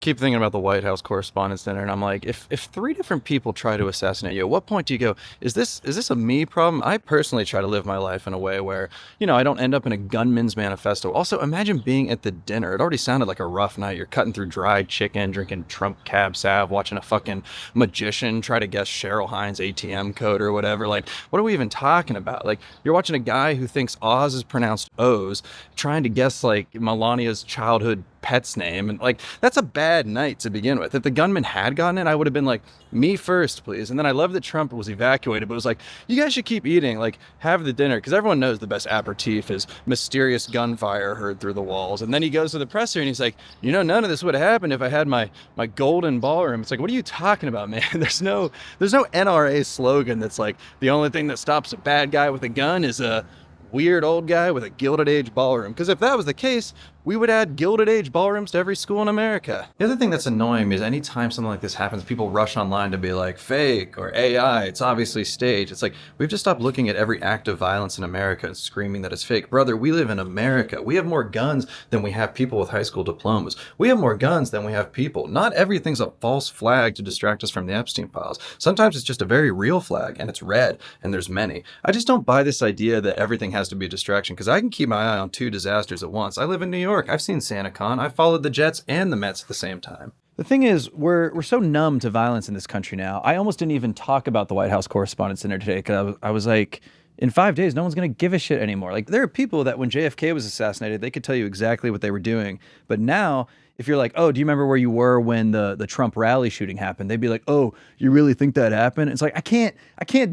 keep thinking about the White House Correspondents Dinner, and I'm like, if three different people try to assassinate you, at what point do you go, is this a me problem? I personally try to live my life in a way where, I don't end up in a gunman's manifesto. Also, imagine being at the dinner. It already sounded like a rough night. You're cutting through dried chicken, drinking Trump cab sav, watching a fucking magician try to guess Cheryl Hines' ATM code or whatever. Like, what are we even talking about? Like, you're watching a guy who thinks Oz is pronounced O's, trying to guess, like, Melania's childhood pet's name, and like that's a bad night to begin with. If the gunman had gotten it, I would have been like, me first, please. And then I love that Trump was evacuated, but it was like, you guys should keep eating, like have the dinner, because everyone knows the best aperitif is mysterious gunfire heard through the walls. And then he goes to the presser and he's like, none of this would have happened if I had my golden ballroom. It's like, what are you talking about, man? There's no NRA slogan that's like, the only thing that stops a bad guy with a gun is a weird old guy with a Gilded Age ballroom. Because if that was the case, we would add Gilded Age ballrooms to every school in America. The other thing that's annoying me is anytime something like this happens, people rush online to be like, fake or AI, it's obviously staged. It's like, we've just stopped looking at every act of violence in America and screaming that it's fake. Brother, we live in America. We have more guns than we have people with high school diplomas. We have more guns than we have people. Not everything's a false flag to distract us from the Epstein files. Sometimes it's just a very real flag, and it's red, and there's many. I just don't buy this idea that everything has to be a distraction, because I can keep my eye on two disasters at once. I live in New York. I've seen SantaCon. I followed the Jets and the Mets at the same time. The thing is, we're so numb to violence in this country now. I almost didn't even talk about the White House Correspondents Dinner today, because I was like, in 5 days, no one's going to give a shit anymore. Like, there are people that when JFK was assassinated, they could tell you exactly what they were doing. But now, if you're like, oh, do you remember where you were when the Trump rally shooting happened? They'd be like, oh, you really think that happened? It's like, I can't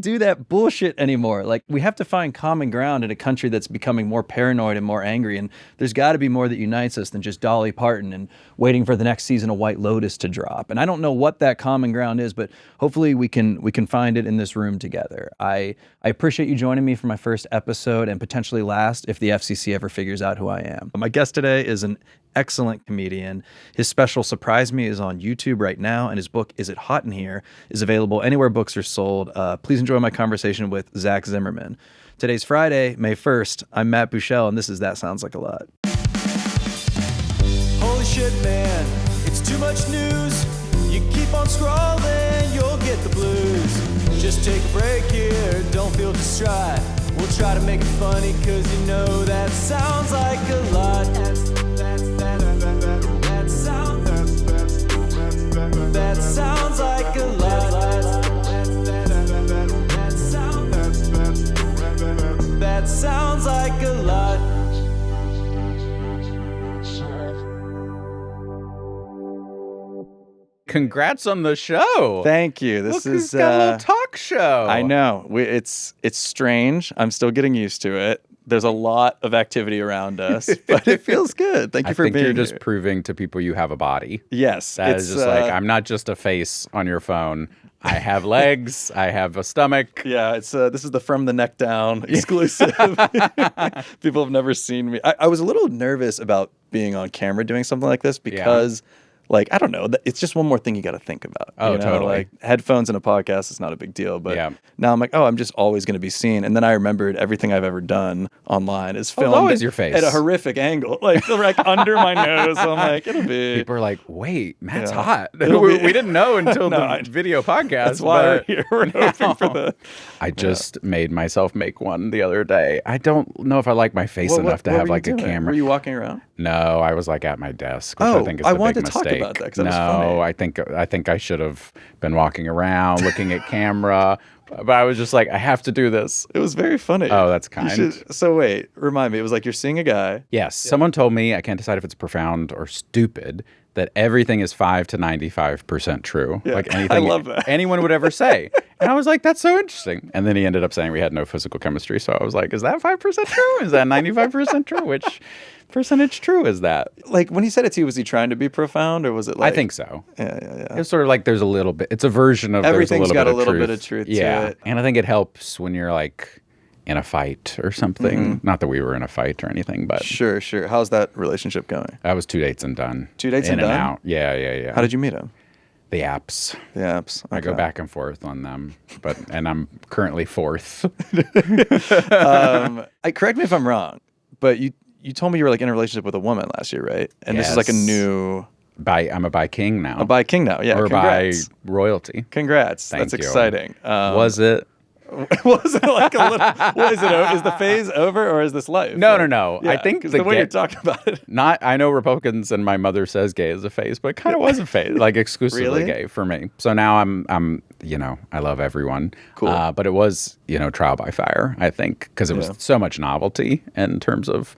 do that bullshit anymore. Like, we have to find common ground in a country that's becoming more paranoid and more angry. And there's got to be more that unites us than just Dolly Parton and waiting for the next season of White Lotus to drop. And I don't know what that common ground is, but hopefully we can find it in this room together. I appreciate you joining me for my first episode and potentially last if the FCC ever figures out who I am. My guest today is an excellent comedian. His special Surprise Me is on YouTube right now, and his book, Is It Hot in Here, is available anywhere books are sold. Please enjoy my conversation with Zach Zimmerman. Today's Friday, May 1st. I'm Matt Buechele, and this is That Sounds Like a Lot. Holy shit, man, it's too much news. You keep on scrolling, you'll get the blues. Just take a break here, don't feel distraught. We'll try to make it funny, cause that sounds like a lot. That sounds like a lot. That sounds like a lot. Congrats on the show. Thank you. Look, who's got a little talk show. I know. It's strange. I'm still getting used to it. There's a lot of activity around us, but it feels good. Thank you for being here. I think you're just proving to people you have a body. Yes. That is just like, I'm not just a face on your phone. I have legs. I have a stomach. Yeah, this is the From the Neck Down exclusive. People have never seen me. I was a little nervous about being on camera doing something like this because... Like, I don't know. It's just one more thing you got to think about. Oh, totally. Like, headphones in a podcast is not a big deal. But now I'm like, I'm just always going to be seen. And then I remembered everything I've ever done online is filmed always your face. At a horrific angle. Like under my nose. So I'm like, it'll be. People are like, wait, Matt's hot. We didn't know until the video podcast. That's why we're here. We're hoping for the... I just made myself make one the other day. I don't know if I like my face enough to have like a camera. Were you walking around? No, I was like at my desk, which I think is the big mistake. Talk about that because that was funny. No, I think I should have been walking around looking at camera, but I was just like, I have to do this. It was very funny. Oh, that's kind. So wait, remind me. It was like you're seeing a guy. Yes. Someone told me, I can't decide if it's profound or stupid, that everything is 5 to 95% true. Yeah, like anything I love that. anyone would ever say. And I was like, that's so interesting. And then he ended up saying we had no physical chemistry. So I was like, is that 5% true? Is that 95% true? Which percentage true is that? Like when he said it to you, was he trying to be profound or was it like... I think so. Yeah. It's sort of like there's a little bit, it's a version of everything's got a little bit of truth to it. And I think it helps when you're like in a fight or something. Not that we were in a fight or anything, but... Sure. How's that relationship going? I was 2 dates and done. 2 dates and done? In and out. Yeah. How did you meet him? The apps. Okay. I go back and forth on them, and I'm currently fourth. Correct me if I'm wrong, but you told me you were like in a relationship with a woman last year, right? And This is like a new I'm a bi king now. A bi king now, yeah. Or Congrats. bi royalty. Congrats. Thank That's you. exciting. Was it? Was it like a little? What is it? Is the phase over, or is this life? No, Like, no. I think because the way you're talking about it. I know Republicans and my mother says gay is a phase, but it kind of was a phase, like exclusively Really? gay for me. So now I'm I love everyone. Cool. But it was, trial by fire, I think, because it was so much novelty in terms of,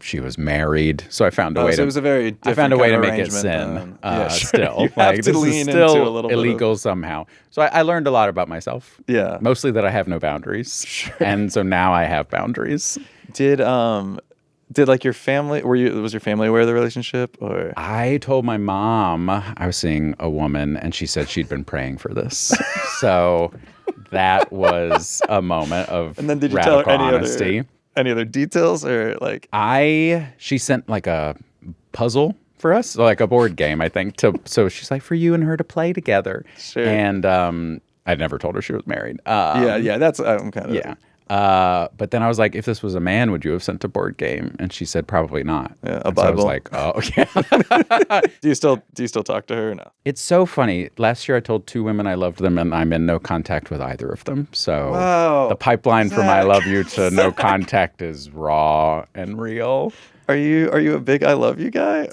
she was married, so I found a way so to. it was a very I found a way to make it arrangement sin. then. Sure. Still, You have to this lean is into still a little bit illegal somehow. So I learned a lot about myself. Yeah. Mostly that I have no boundaries, Sure. and so now I have boundaries. Did like your family? Was your family aware of the relationship, or? I told my mom I was seeing a woman, and she said she'd been praying for this. So that was a moment of And then did you radical tell her honesty. any other details, or like? She sent like a puzzle for us, like a board game, I think. So she's like, for you and her to play together. Sure. And I'd never told her she was married. Yeah. That's I'm kind of. Yeah. But then I was like, if this was a man, would you have sent a board game? And she said, probably not. Yeah, a And so I was Bible. like, oh, yeah. Do you still talk to her or no? It's so funny. Last year I told 2 women I loved them, and I'm in no contact with either of them. So Wow. the pipeline from I Zach. love you to no contact is raw and real. Are you a big I love you guy?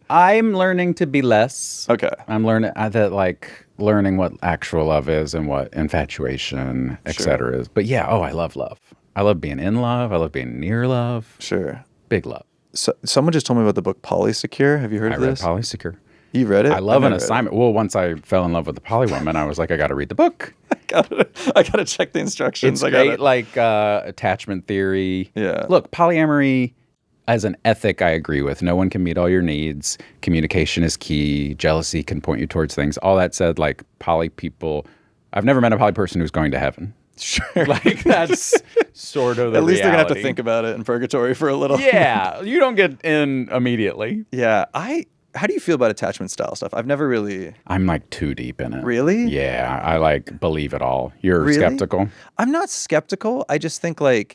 I'm learning to be less. Okay. I'm learning what actual love is and what infatuation, etc. is. But yeah, I love love. I love being in love. I love being near love. Sure. Big love. So someone just told me about the book Polysecure. Have you heard I of read this? Polysecure. You read it? I love I've an never read it. assignment. Well, once I fell in love with the poly woman, I was like, I got to read the book. I gotta check the instructions. It's great, like attachment theory. Yeah. Look, polyamory as an ethic, I agree with. No one can meet all your needs. Communication is key. Jealousy can point you towards things. All that said, like poly people, I've never met a poly person who's going to heaven. Sure. Like that's sort of the At least they're gonna have to reality. think about it in purgatory for a little. Yeah, you don't get in immediately. Yeah. How do you feel about attachment style stuff? I've never really. I'm like too deep in it. Really? Yeah, I like believe it all. You're Really? skeptical. I'm not skeptical. I just think I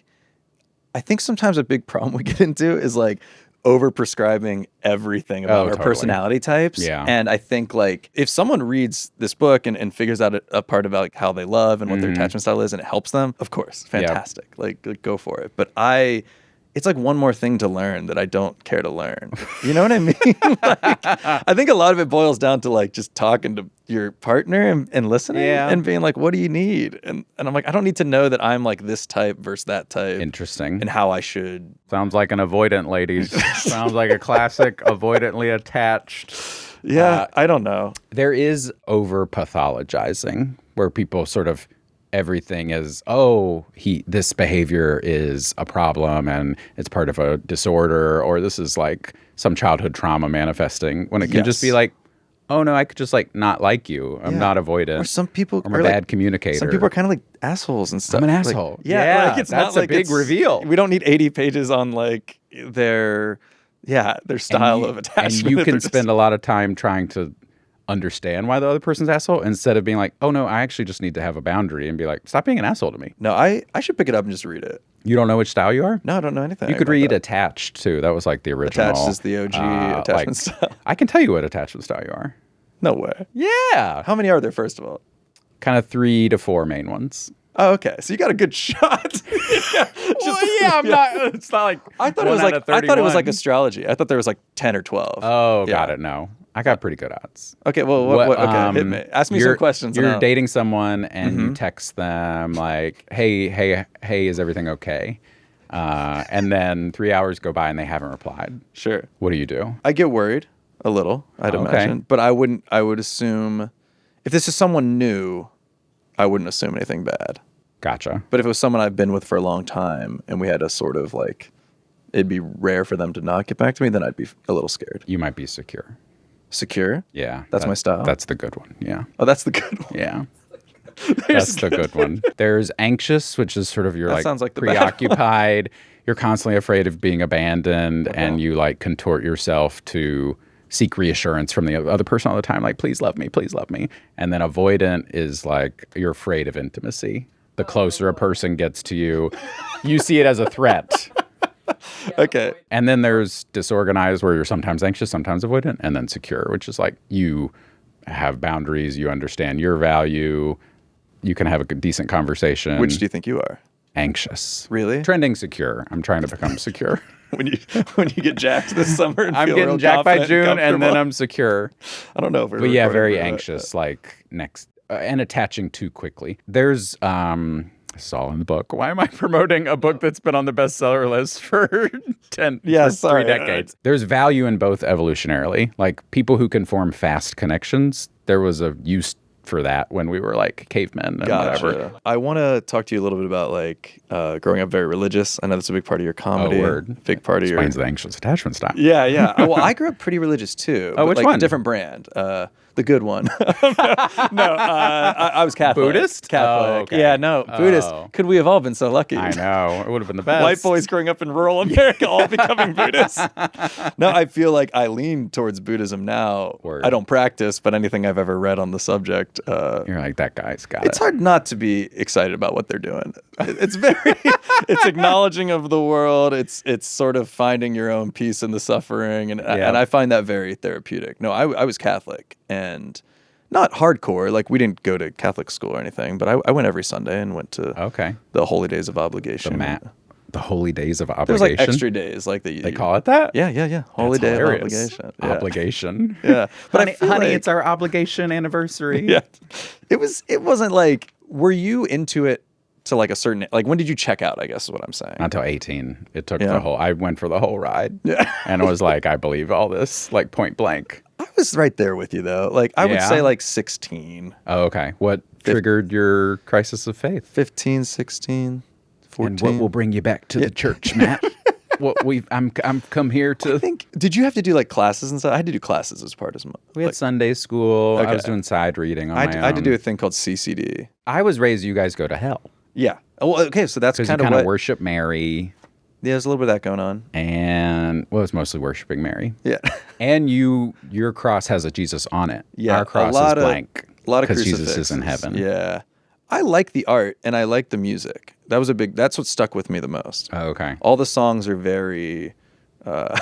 think sometimes a big problem we get into is like over prescribing everything about our Totally. personality types. Yeah. And I think if someone reads this book and figures out a part about how they love and what their attachment style is and it helps them, of course, fantastic. Like go for it. But it's like one more thing to learn that I don't care to learn. You know what I mean? I think a lot of it boils down to like just talking to your partner and listening and being like, what do you need? And I'm like, I don't need to know that I'm like this type versus that type. Interesting. And how I should. Sounds like an avoidant, ladies. Sounds like a classic avoidantly attached. Yeah, I don't know. There is over-pathologizing where people sort of everything is, this behavior is a problem and it's part of a disorder, or this is like some childhood trauma manifesting, when it can just be like, oh no, I could just like not like you. I'm not avoidant. Or some people I'm a are bad like, communicator. Some people are kind of like assholes and stuff. I'm an Like, asshole. yeah, like, it's that's not a like big reveal. We don't need 80 pages on like their style of attachment. And you They're can just- spend a lot of time trying to understand why the other person's asshole instead of being like, oh no, I actually just need to have a boundary and be like, stop being an asshole to me. No, I should pick it up and just read it. You don't know which style you are? No, I don't know anything. You could about read that. Attached too. That was like the original. Attached is the OG attachment style. I can tell you what attachment style you are. No way. Yeah. How many are there, first of all? Kind of 3 to 4 main ones. Oh, okay. So you got a good shot. I'm not. It's not like I thought it was like astrology. I thought there was like 10 or 12. Oh, Yeah. got it. No, I got pretty good odds. Okay. Well, okay. Hit me. Ask me some questions. and You're I'll- dating someone and you text them like, "Hey, is everything okay?" And then 3 hours go by and they haven't replied. Sure. What do? I get worried a little, I'd Okay. imagine. But I would assume if this is someone new, I wouldn't assume anything bad. Gotcha. But if it was someone I've been with for a long time and we had a sort of like, it'd be rare for them to not get back to me, then I'd be a little scared. You might be secure. Secure? Yeah. That's my style? That's the good one. Yeah. Oh, that's the good one. Yeah. That's the good one. There's anxious, which is sort of you're That like sounds like the bad one. preoccupied. You're constantly afraid of being abandoned, and you like contort yourself to seek reassurance from the other person all the time, like please love me, please love me. And then avoidant is like you're afraid of intimacy. The closer a person gets to you, you see it as a threat Okay. And then there's disorganized, where you're sometimes anxious, sometimes avoidant, and then secure, which is like you have boundaries, you understand your value, you can have a decent conversation. Which do you think you are? Anxious. Really? Trending secure. I'm trying to become secure. when you get jacked this summer and I'm feel getting real jacked by confident June, and then comfortable. I'm secure. I don't know if we're But yeah, recording very for that. anxious, like next, and attaching too quickly. There's, this is all in the book. Why am I promoting a book that's been on the bestseller list for 3 decades? There's value in both evolutionarily. Like people who can form fast connections, there was a use for that when we were like cavemen and whatever. I want to talk to you a little bit about like growing up very religious. I know that's a big part of your comedy. Oh, word. Big part of your... Explains the anxious attachment style. Yeah, yeah. Well, I grew up pretty religious too. Oh, but, which like, one? A different brand. The good one. I was Catholic. Buddhist? Catholic. Oh, okay. Yeah, no. Buddhist. Oh. Could we have all been so lucky? I know. It would have been the best. White boys growing up in rural America all becoming Buddhists. No, I feel like I lean towards Buddhism now. Word. I don't practice, but anything I've ever read on the subject, You're like, that guy's got it's it. hard not to be excited about what they're doing. It's very, it's acknowledging of the world. It's sort of finding your own peace in the suffering, and I find that very therapeutic. No, I was Catholic and not hardcore. Like we didn't go to Catholic school or anything, but I went every Sunday and went to the Holy Days of Obligation. The Holy Days of Obligation. There's like extra days, like they call it that. Yeah. Holy Day of Obligation. Yeah. Obligation. Yeah, but honey, it's our obligation anniversary. Yeah, it wasn't like. Were you into it to like a certain, like when did you check out, I guess is what I'm saying? Not until 18. It took I went for the whole ride. Yeah. And it was like, I believe all this, like point blank. I was right there with you though. Like I would say like 16. Oh, okay. What triggered your crisis of faith? 15, 16, 14. And what will bring you back to the church, Matt? I'm come here to. I think, did you have to do like classes and stuff? I had to do classes as part of my. We had Sunday school. Okay. I was doing side reading on my own. I had to do a thing called CCD. I was raised, you guys go to hell. Yeah. Well, okay, so that's kind of what worship Mary. Yeah, there's a little bit of that going on. And it's mostly worshiping Mary. Yeah. And your cross has a Jesus on it. Yeah. Our cross is blank. A lot of because crucifixes. Jesus is in heaven. Yeah. I like the art and I like the music. That's what stuck with me the most. Oh, okay. All the songs are very, have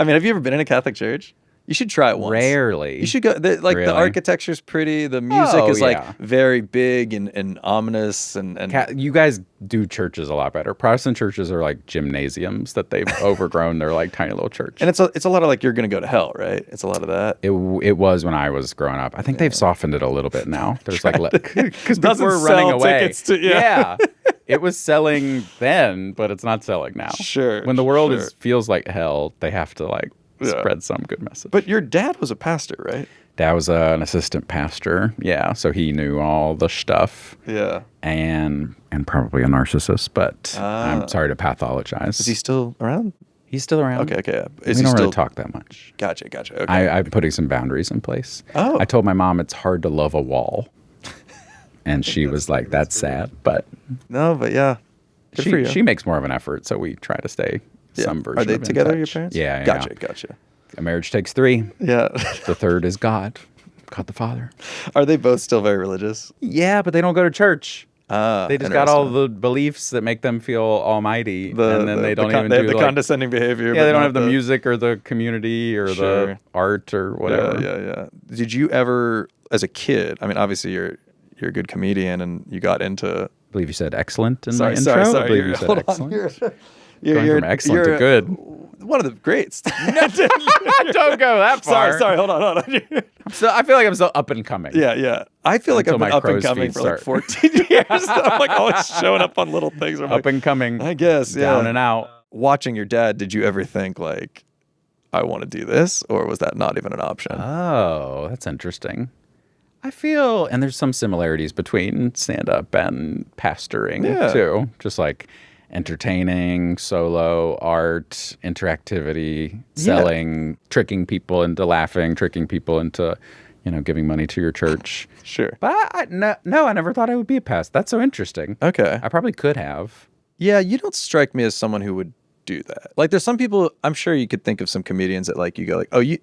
you ever been in a Catholic church? You should try it once. Rarely. You should go. The architecture's pretty. The music is like very big and ominous. And you guys do churches a lot better. Protestant churches are like gymnasiums that they've overgrown. They're like tiny little church. And it's a lot of like you're gonna go to hell, right? It's a lot of that. It was when I was growing up. I think they've softened it a little bit now. There's because people were running away. Yeah. It was selling then, but it's not selling now. Sure. When the world feels like hell, they have to spread some good message. But your dad was a pastor, right? Dad was an assistant pastor. Yeah, so he knew all the stuff. Yeah. And probably a narcissist, but I'm sorry to pathologize. Is he still around? He's still around. Okay. We don't really talk that much. Gotcha. Okay. I'm putting some boundaries in place. Oh. I told my mom it's hard to love a wall. And she was like, that's sad, but... No, but yeah. Good for you. She makes more of an effort, so we try to stay some version of Are they in together, touch. your parents? Yeah. Gotcha. A marriage takes 3. Yeah. The third is God the Father. Are they both still very religious? Yeah, but they don't go to church. They just got all the beliefs that make them feel almighty, and then they don't even do the condescending behavior. Yeah, they don't have the music or the community or the art or whatever. Yeah. Did you ever, as a kid? I mean, obviously you're a good comedian, and you got into. I believe you said excellent in my intro. Sorry. I believe you said excellent. You're from excellent to good. One of the greats. Don't go that far. Sorry. Hold on. So I feel like I'm still up and coming. Yeah. I feel like I've been up and coming for like 14 years. I'm like always showing up on little things. I'm up and coming. I guess. Yeah. Down and out. Watching your dad, did you ever think like, I want to do this, or was that not even an option? Oh, that's interesting. I feel, and there's some similarities between stand-up and pastoring too. Just like entertaining, solo, art, interactivity, selling, tricking people into laughing, tricking people into, giving money to your church. Sure. But I never thought I would be a pastor. That's so interesting. Okay. I probably could have. Yeah, you don't strike me as someone who would do that. Like there's some people, I'm sure you could think of some comedians that like you go like, oh, you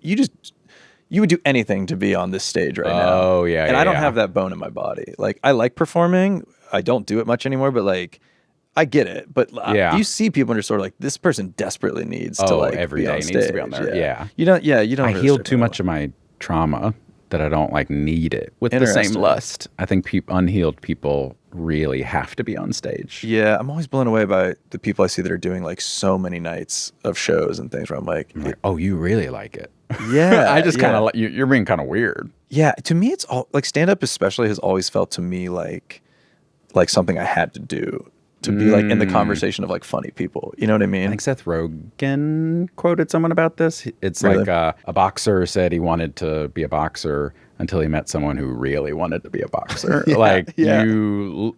would do anything to be on this stage right now. Oh, yeah. And I don't have that bone in my body. Like, I like performing. I don't do it much anymore, but like, I get it, but Yeah. you see people and you're sort of like, this person desperately needs to like every be day on needs stage. to be on there. Yeah. You don't I really healed start too that much way. of my trauma that I don't like need it with the same Interesting. lust. I think unhealed people really have to be on stage. Yeah, I'm always blown away by the people I see that are doing like so many nights of shows and things where I'm like, Oh, you really like it. yeah, I just yeah. kind of you're being kind of weird. Yeah, to me, it's all like stand up, especially, has always felt to me like something I had to do to be like in the conversation of like funny people. You know what I mean? I think Seth Rogen quoted someone about this. It's Really? like a boxer said he wanted to be a boxer until he met someone who really wanted to be a boxer. Yeah.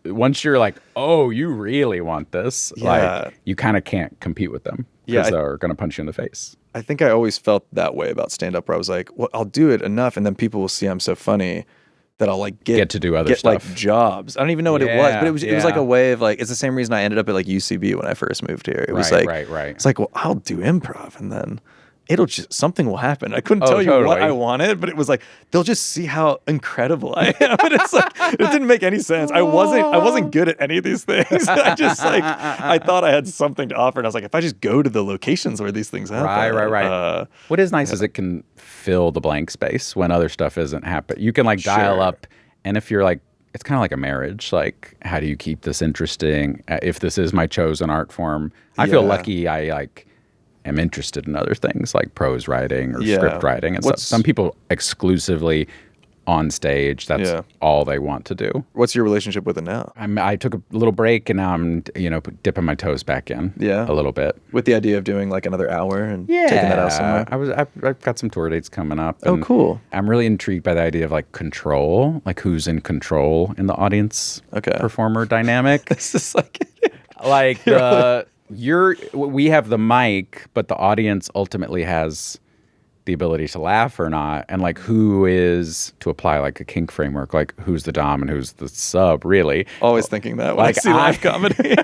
Once you're like, oh, you really want this, Yeah. like you kind of can't compete with them Yeah, because they're going to punch you in the face. I think I always felt that way about stand up, where I was like, well, I'll do it enough, and then people will see I'm so funny that I'll like Get to do other get like stuff. jobs. I don't even know what it was, but it was like Yeah. a way of like, it's the same reason I ended up at like UCB when I first moved here. It was like, right. It's like, well, I'll do improv, and then something will happen. I couldn't Oh, tell you what totally. I wanted, but it was like they'll just see how incredible I am. And it's like it didn't make any sense. I wasn't good at any of these things. I just like I thought I had something to offer, and I was like, if I just go to the locations where these things happen. Right. What is nice is it can fill the blank space when other stuff isn't happening. You can like dial Sure. up, and if you're like, it's kind of like a marriage. Like, how do you keep this interesting? If this is my chosen art form, I feel Yeah. lucky. I like am interested in other things like prose writing or Yeah. script writing and stuff. Some people exclusively on stage. That's Yeah. all they want to do. What's your relationship with it now? I took a little break, and now I'm dipping my toes back in. Yeah. A little bit. With the idea of doing like another hour and taking that out somewhere. I've got some tour dates coming up. Oh, and cool. I'm really intrigued by the idea of like control, like who's in control in the audience Okay. performer dynamic. It's just like Like we have the mic, but the audience ultimately has the ability to laugh or not, and like who is, to apply like a kink framework, like who's the dom and who's the sub, really. always thinking that when Like I see live comedy.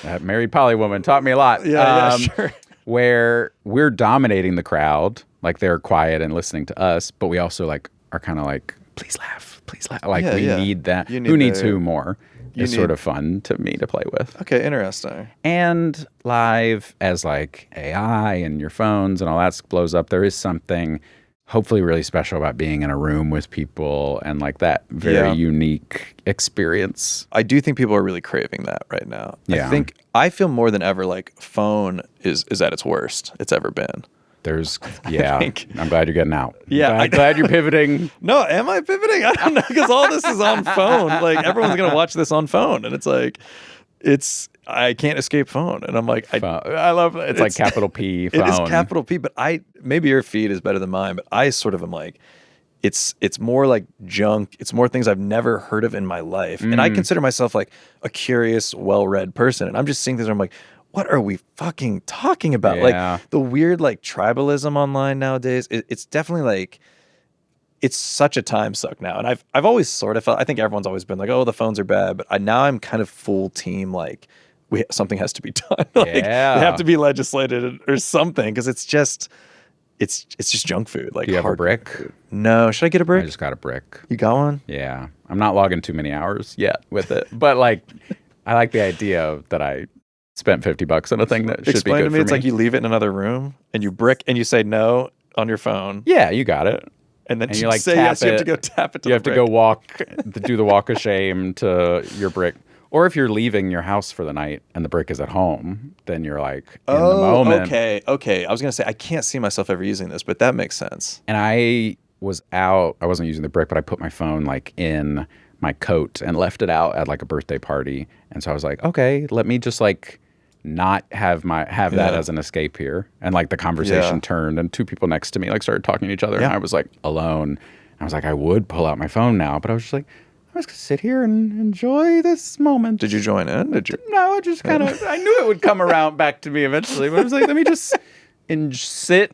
That married poly woman taught me a lot. Yeah, sure. Where we're dominating the crowd, like they're quiet and listening to us, but we also like are kind of like, please laugh, please laugh. Like Yeah, we yeah. need that. You need Who needs the- who more? you Is sort need- of fun to me to play with. Okay, interesting. And live, as like AI and your phones and all that blows up, there is something hopefully really special about being in a room with people and like that very Yeah. unique experience. I do think people are really craving that right now. Yeah. I feel more than ever like phone is at its worst it's ever been. There's, yeah, think- I'm glad you're getting out. Yeah, I'm glad you're pivoting. No, am I pivoting? I don't know, because all this is on phone. Like everyone's gonna watch this on phone, and it's like, I can't escape phone, and I'm like, I love it. It's like capital P phone. It is capital P, but maybe your feed is better than mine, but I sort of am like, it's more like junk. It's more things I've never heard of in my life, and I consider myself like a curious, well-read person, and I'm just seeing things where I'm like, what are we fucking talking about? Yeah. Like the weird like tribalism online nowadays. It's definitely like, it's such a time suck now. And I've always sort of felt, I think everyone's always been like, oh, the phones are bad. But now I'm kind of full team, like something has to be done. Like Yeah. they have to be legislated or something. Cause it's just junk food. Like Do you have a hard brick? food. No. Should I get a I brick? just got a brick. You got one? Yeah. I'm not logging too many hours yet with it. But like, I like the idea that I spent $50 on a thing that should Explain be good to me. for It's me. like you leave it in another room and you brick and you say no on your phone. Yeah, you got it. And then And you you like say tap yes, you have to it. go tap it to You the have to brick. go do the walk of shame to your brick. Or if you're leaving your house for the night and the brick is at home, then you're like in the moment. Okay. I was gonna say I can't see myself ever using this, but that makes sense. And I was out, I wasn't using the brick, but I put my phone like in my coat and left it out at like a birthday party. And so I was like, okay, let me just like not have that Yeah. as an escape here. And like the conversation Yeah. turned and two people next to me like started talking to each other Yeah. and I was like alone. I was like, I would pull out my phone now, but I was just like, I'm just gonna sit here and enjoy this moment. Did you join in? Did you? No, I just kind of, I knew it would come around back to me eventually, but I was like, let me just sit.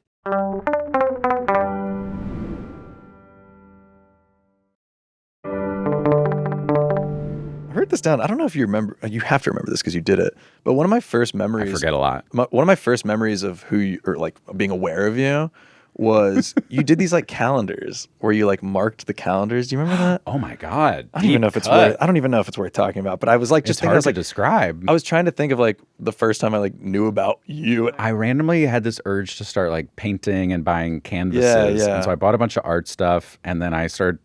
I heard this down. I don't know if you remember. You have to remember this because you did it. But one of my first I memories. forget a lot. One of my first memories of who you, or like being aware of you was you did these like calendars where you like marked the calendars. Do you remember that? Oh my God. I don't even know if it's worth talking about, but I was like just It's thinking, I hard was to like, describe. I was trying to think of like the first time I like knew about you. I randomly had this urge to start like painting and buying canvases. Yeah. And so I bought a bunch of art stuff and then I started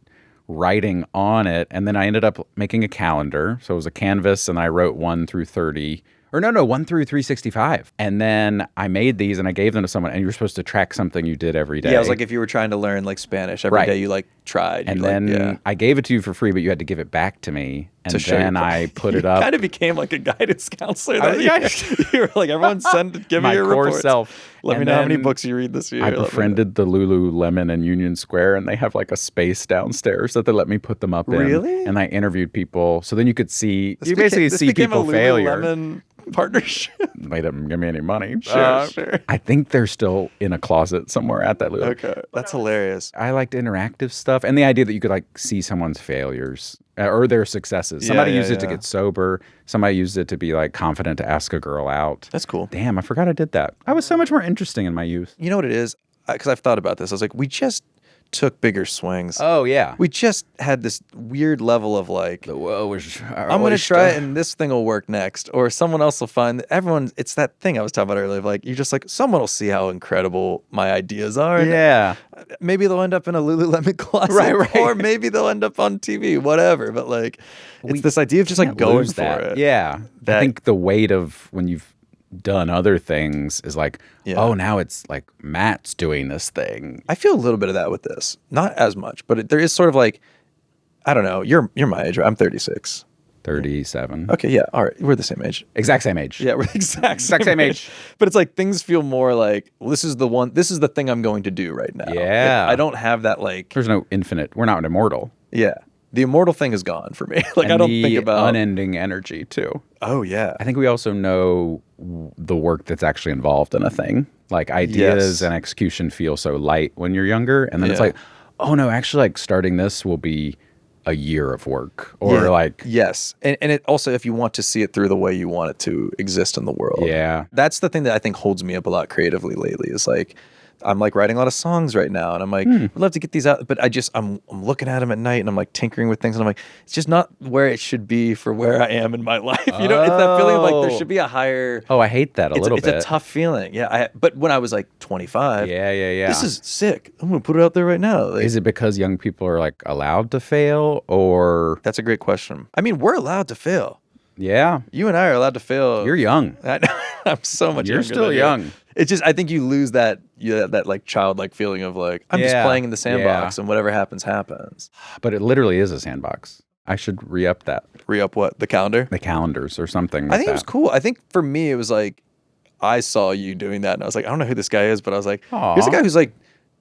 writing on it. And then I ended up making a calendar. So it was a canvas and I wrote 1 through 30. Or no, 1 through 365. And then I made these and I gave them to someone and you were supposed to track something you did every day. Yeah, it was like if you were trying to learn like Spanish every day, you like tried. And you, then like, yeah. I gave it to you for free, but you had to give it back to me. And To show then your- I put it You up. kind of became like a guidance counselor. I was That a year. You were like, everyone give me My your core reports. self. Let me And know how many then books you read this year. I Let me know. befriended the Lululemon in Union Square, and they have like a space downstairs that they let me put them up in. Really? And I interviewed people, so then you could see. This you basically this see became people a failure. Lululemon partnership. They didn't give me any money. Sure. I think they're still in a closet somewhere at that Lululemon. Okay, that's hilarious. I liked interactive stuff and the idea that you could like see someone's failures or their successes. Somebody used it to get sober. Somebody used it to be like confident to ask a girl out. That's cool. Damn, I forgot I did that. I was so much more interesting in my youth. You know what it is? Because I've thought about this. I was like, we just took bigger swings. Oh, yeah. We just had this weird level of like, Whoa, was I'm going to try it and this thing will work next. Or someone else will find everyone. It's that thing I was talking about earlier. Like, you're just like, someone will see how incredible my ideas are. And Yeah. maybe they'll end up in a Lululemon closet. Right. Or maybe they'll end up on TV, whatever. But like, it's this idea of just like going for it. Yeah. I think the weight of when you've done other things is like, oh, now it's like Matt's doing this thing. I feel a little bit of that with this. Not as much, but there is sort of like, I don't know. You're my age, right? I'm 36. 37. Okay, yeah. All right. We're the same age. Exact same age. Yeah, we're the exact same age. But it's like things feel more like, well, this is the thing I'm going to do right now. Yeah. I don't have that like, There's no infinite. We're not immortal. yeah. The immortal thing is gone for me. Like, And I don't the think about unending energy too. Oh, yeah. I think we also know the work that's actually involved in a thing. Like ideas and execution feel so light when you're younger. And then it's like, oh no, actually like starting this will be a year of work or like. Yes. And it also, if you want to see it through the way you want it to exist in the world. Yeah. That's the thing that I think holds me up a lot creatively lately is like, I'm like writing a lot of songs right now and I'm like, I'd love to get these out. But I'm looking at them at night and I'm like tinkering with things and I'm like, it's just not where it should be for where I am in my life. You know, it's that feeling of like there should be a higher. Oh, I hate that a little bit. It's a tough feeling. Yeah. But when I was like 25. Yeah. This is sick. I'm going to put it out there right now. Like, Is it because young people are like allowed to fail or? that's a great question. I mean, we're allowed to fail. Yeah. You and I are allowed to fail. You're young. I'm so much You're younger still than you. young. It's just, I think you lose that like childlike feeling of like, I'm just playing in the sandbox and whatever happens, happens. But it literally is a sandbox. I should re-up that. Re-up what? The calendar? The calendars or something. I think it was cool. I think for me, it was like, I saw you doing that and I was like, I don't know who this guy is, but I was like, here's a guy who's like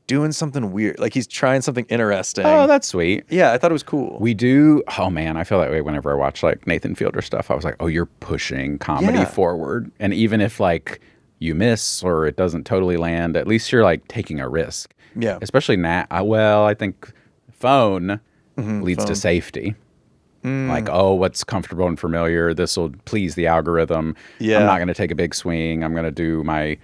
doing something weird. Like he's trying something interesting. Oh, that's sweet. Yeah, I thought it was cool. We do. Oh man, I feel that way whenever I watch like Nathan Fielder stuff. I was like, oh, you're pushing comedy forward. And even if like you miss or it doesn't totally land, at least you're like taking a risk. Yeah. Especially now. I think phone leads to safety. Like, oh, what's comfortable and familiar? This will please the algorithm. Yeah. I'm not going to take a big swing. I'm going to do my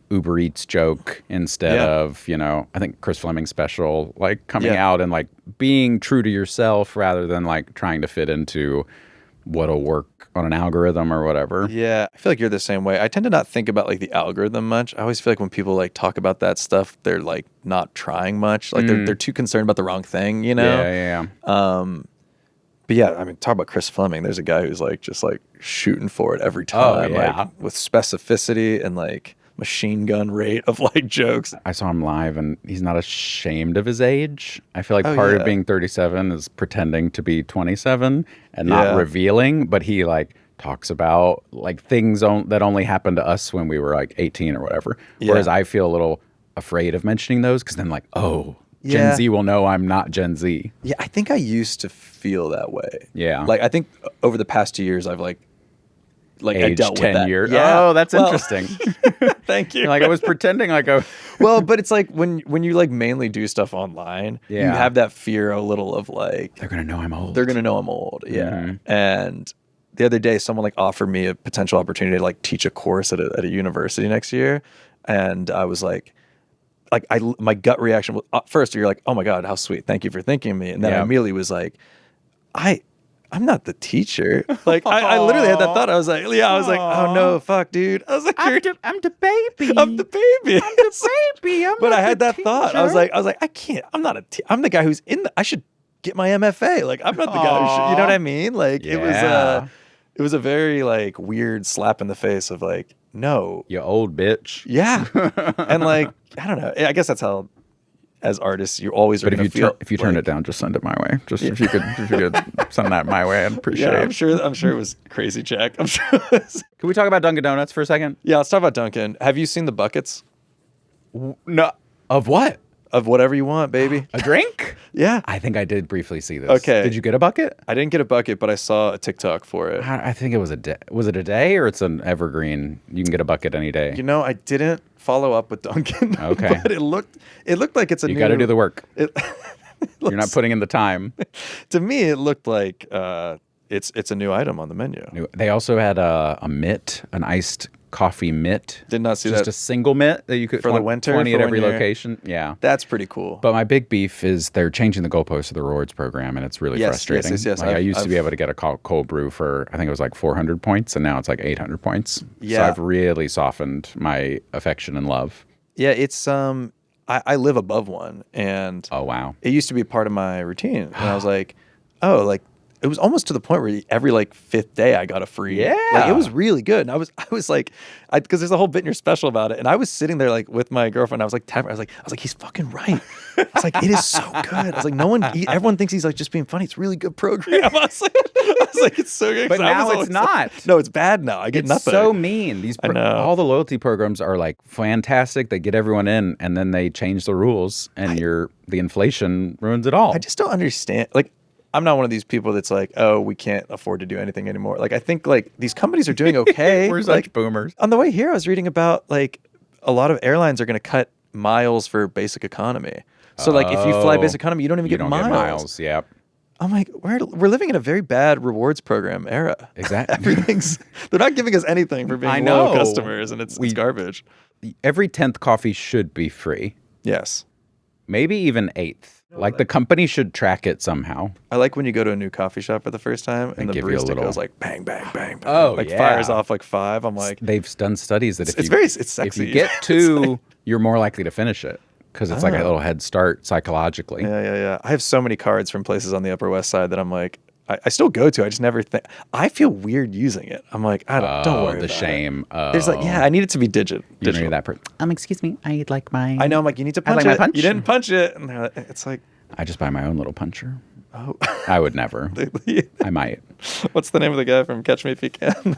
Uber Eats joke instead of, I think Chris Fleming's special, like coming out and like being true to yourself rather than like trying to fit into what'll work on an algorithm or whatever. Yeah, I feel like you're the same way. I tend to not think about like the algorithm much. I always feel like when people like talk about that stuff, they're like not trying much. Like they're too concerned about the wrong thing, you know? Yeah. But yeah, I mean, talk about Chris Fleming. There's a guy who's like just like shooting for it every time, like with specificity and like machine gun rate of like jokes. I saw him live and he's not ashamed of his age. I feel like part of being 37 is pretending to be 27 and not revealing, but he like talks about like things that only happened to us when we were like 18 or whatever. Whereas I feel a little afraid of mentioning those because then like, oh, Gen Z will know I'm not Gen Z. Yeah, I think I used to feel that way. Yeah. Like I think over the past 2 years I've like I Aged dealt with 10 that. years. Yeah. Oh, that's Well, interesting. Thank you. Like I was pretending like I Well, but it's like when you like mainly do stuff online, you Yeah. have that fear a little of like they're going to know I'm old. they're gonna know I'm old. Yeah. And the other day someone like offered me a potential opportunity to like teach a course at a university next year. And I was like, like my gut reaction was first you're like, oh my God, how sweet. Thank you for thinking of me. And then I immediately was like, I'm not the teacher. Like I literally had that thought. I was like, oh no, fuck, dude. I was like, I'm the baby. I'm the baby. I'm the baby. But I had that thought. I was like, I can't. I'm not I'm the guy who's I should get my MFA. Like I'm not the guy who should, you know what I mean? Like it was a very like weird slap in the face of like, no, you old bitch. Yeah. And like, I don't know. I guess that's how, as artists, you always. But if you turn it down, just send it my way. Just if you could send that my way, I'd appreciate it. I'm sure it was crazy, Jack. I'm sure. Can we talk about Dunkin' Donuts for a second? Yeah, let's talk about Dunkin'. Have you seen the buckets? No. Of what? Of whatever you want, baby. A drink? Yeah. I think I did briefly see this. Okay. Did you get a bucket? I didn't get a bucket, but I saw a TikTok for it. I think it was a day. Was it a day or it's an evergreen? You can get a bucket any day. You know, I didn't follow up with Dunkin'. Okay. But it looked like it's a new. You got to do the work. You're You're not putting in the time. To me, it looked like it's a new item on the menu. They also had a mitt, an iced coffee mitt. Did not see just that. Just a single mitt that you could for the winter. 20 for at every when location. Yeah, that's pretty cool. But my big beef is they're changing the goalposts of the rewards program, and it's really frustrating. Yes. Like I used to be able to get a cold brew for I think it was like 400 points, and now it's like 800 points. Yeah, so I've really softened my affection and love. Yeah, it's I live above one, and oh wow, it used to be part of my routine, and I was like, oh, like. It was almost to the point where every like 5th day I got a free. Yeah. Like it was really good. And I was like, because there's a whole bit in your special about it. And I was sitting there like with my girlfriend. I was like, I was like, he's fucking right. I was like, it is so good. I was like, everyone thinks he's like just being funny. It's a really good program. I was like, it's so good. But now it's not. No, it's bad now. I get nothing. It's so mean. All the loyalty programs are like fantastic. They get everyone in, and then they change the rules, and the inflation ruins it all. I just don't understand. Like, I'm not one of these people that's like, oh, we can't afford to do anything anymore. Like, I think like these companies are doing okay. We're like, such boomers. On the way here, I was reading about like a lot of airlines are going to cut miles for basic economy. So like if you fly basic economy, you don't even get miles. Get miles. Yep. I'm like, we're living in a very bad rewards program era. Exactly. They're not giving us anything for being loyal customers, and it's garbage. Every 10th coffee should be free. Yes. Maybe even 8th. Like the company should track it somehow. I like when you go to a new coffee shop for the first time and the barista goes like bang, bang, bang, bang. Oh, like fires off like 5. I'm like, they've done studies that it's sexy. If you get 2, you're more likely to finish it because it's like a little head start psychologically. Yeah. I have so many cards from places on the Upper West Side that I'm like, I still go to. I just never think. I feel weird using it. I'm like, don't worry about the shame. There's like, I need it to be digital. You know that person. Excuse me, I'd like my. I know. I'm like, you need to punch like it. My punch. You didn't punch it. And it's like, I just buy my own little puncher. Oh, I would never. I might. What's the name of the guy from Catch Me If You Can?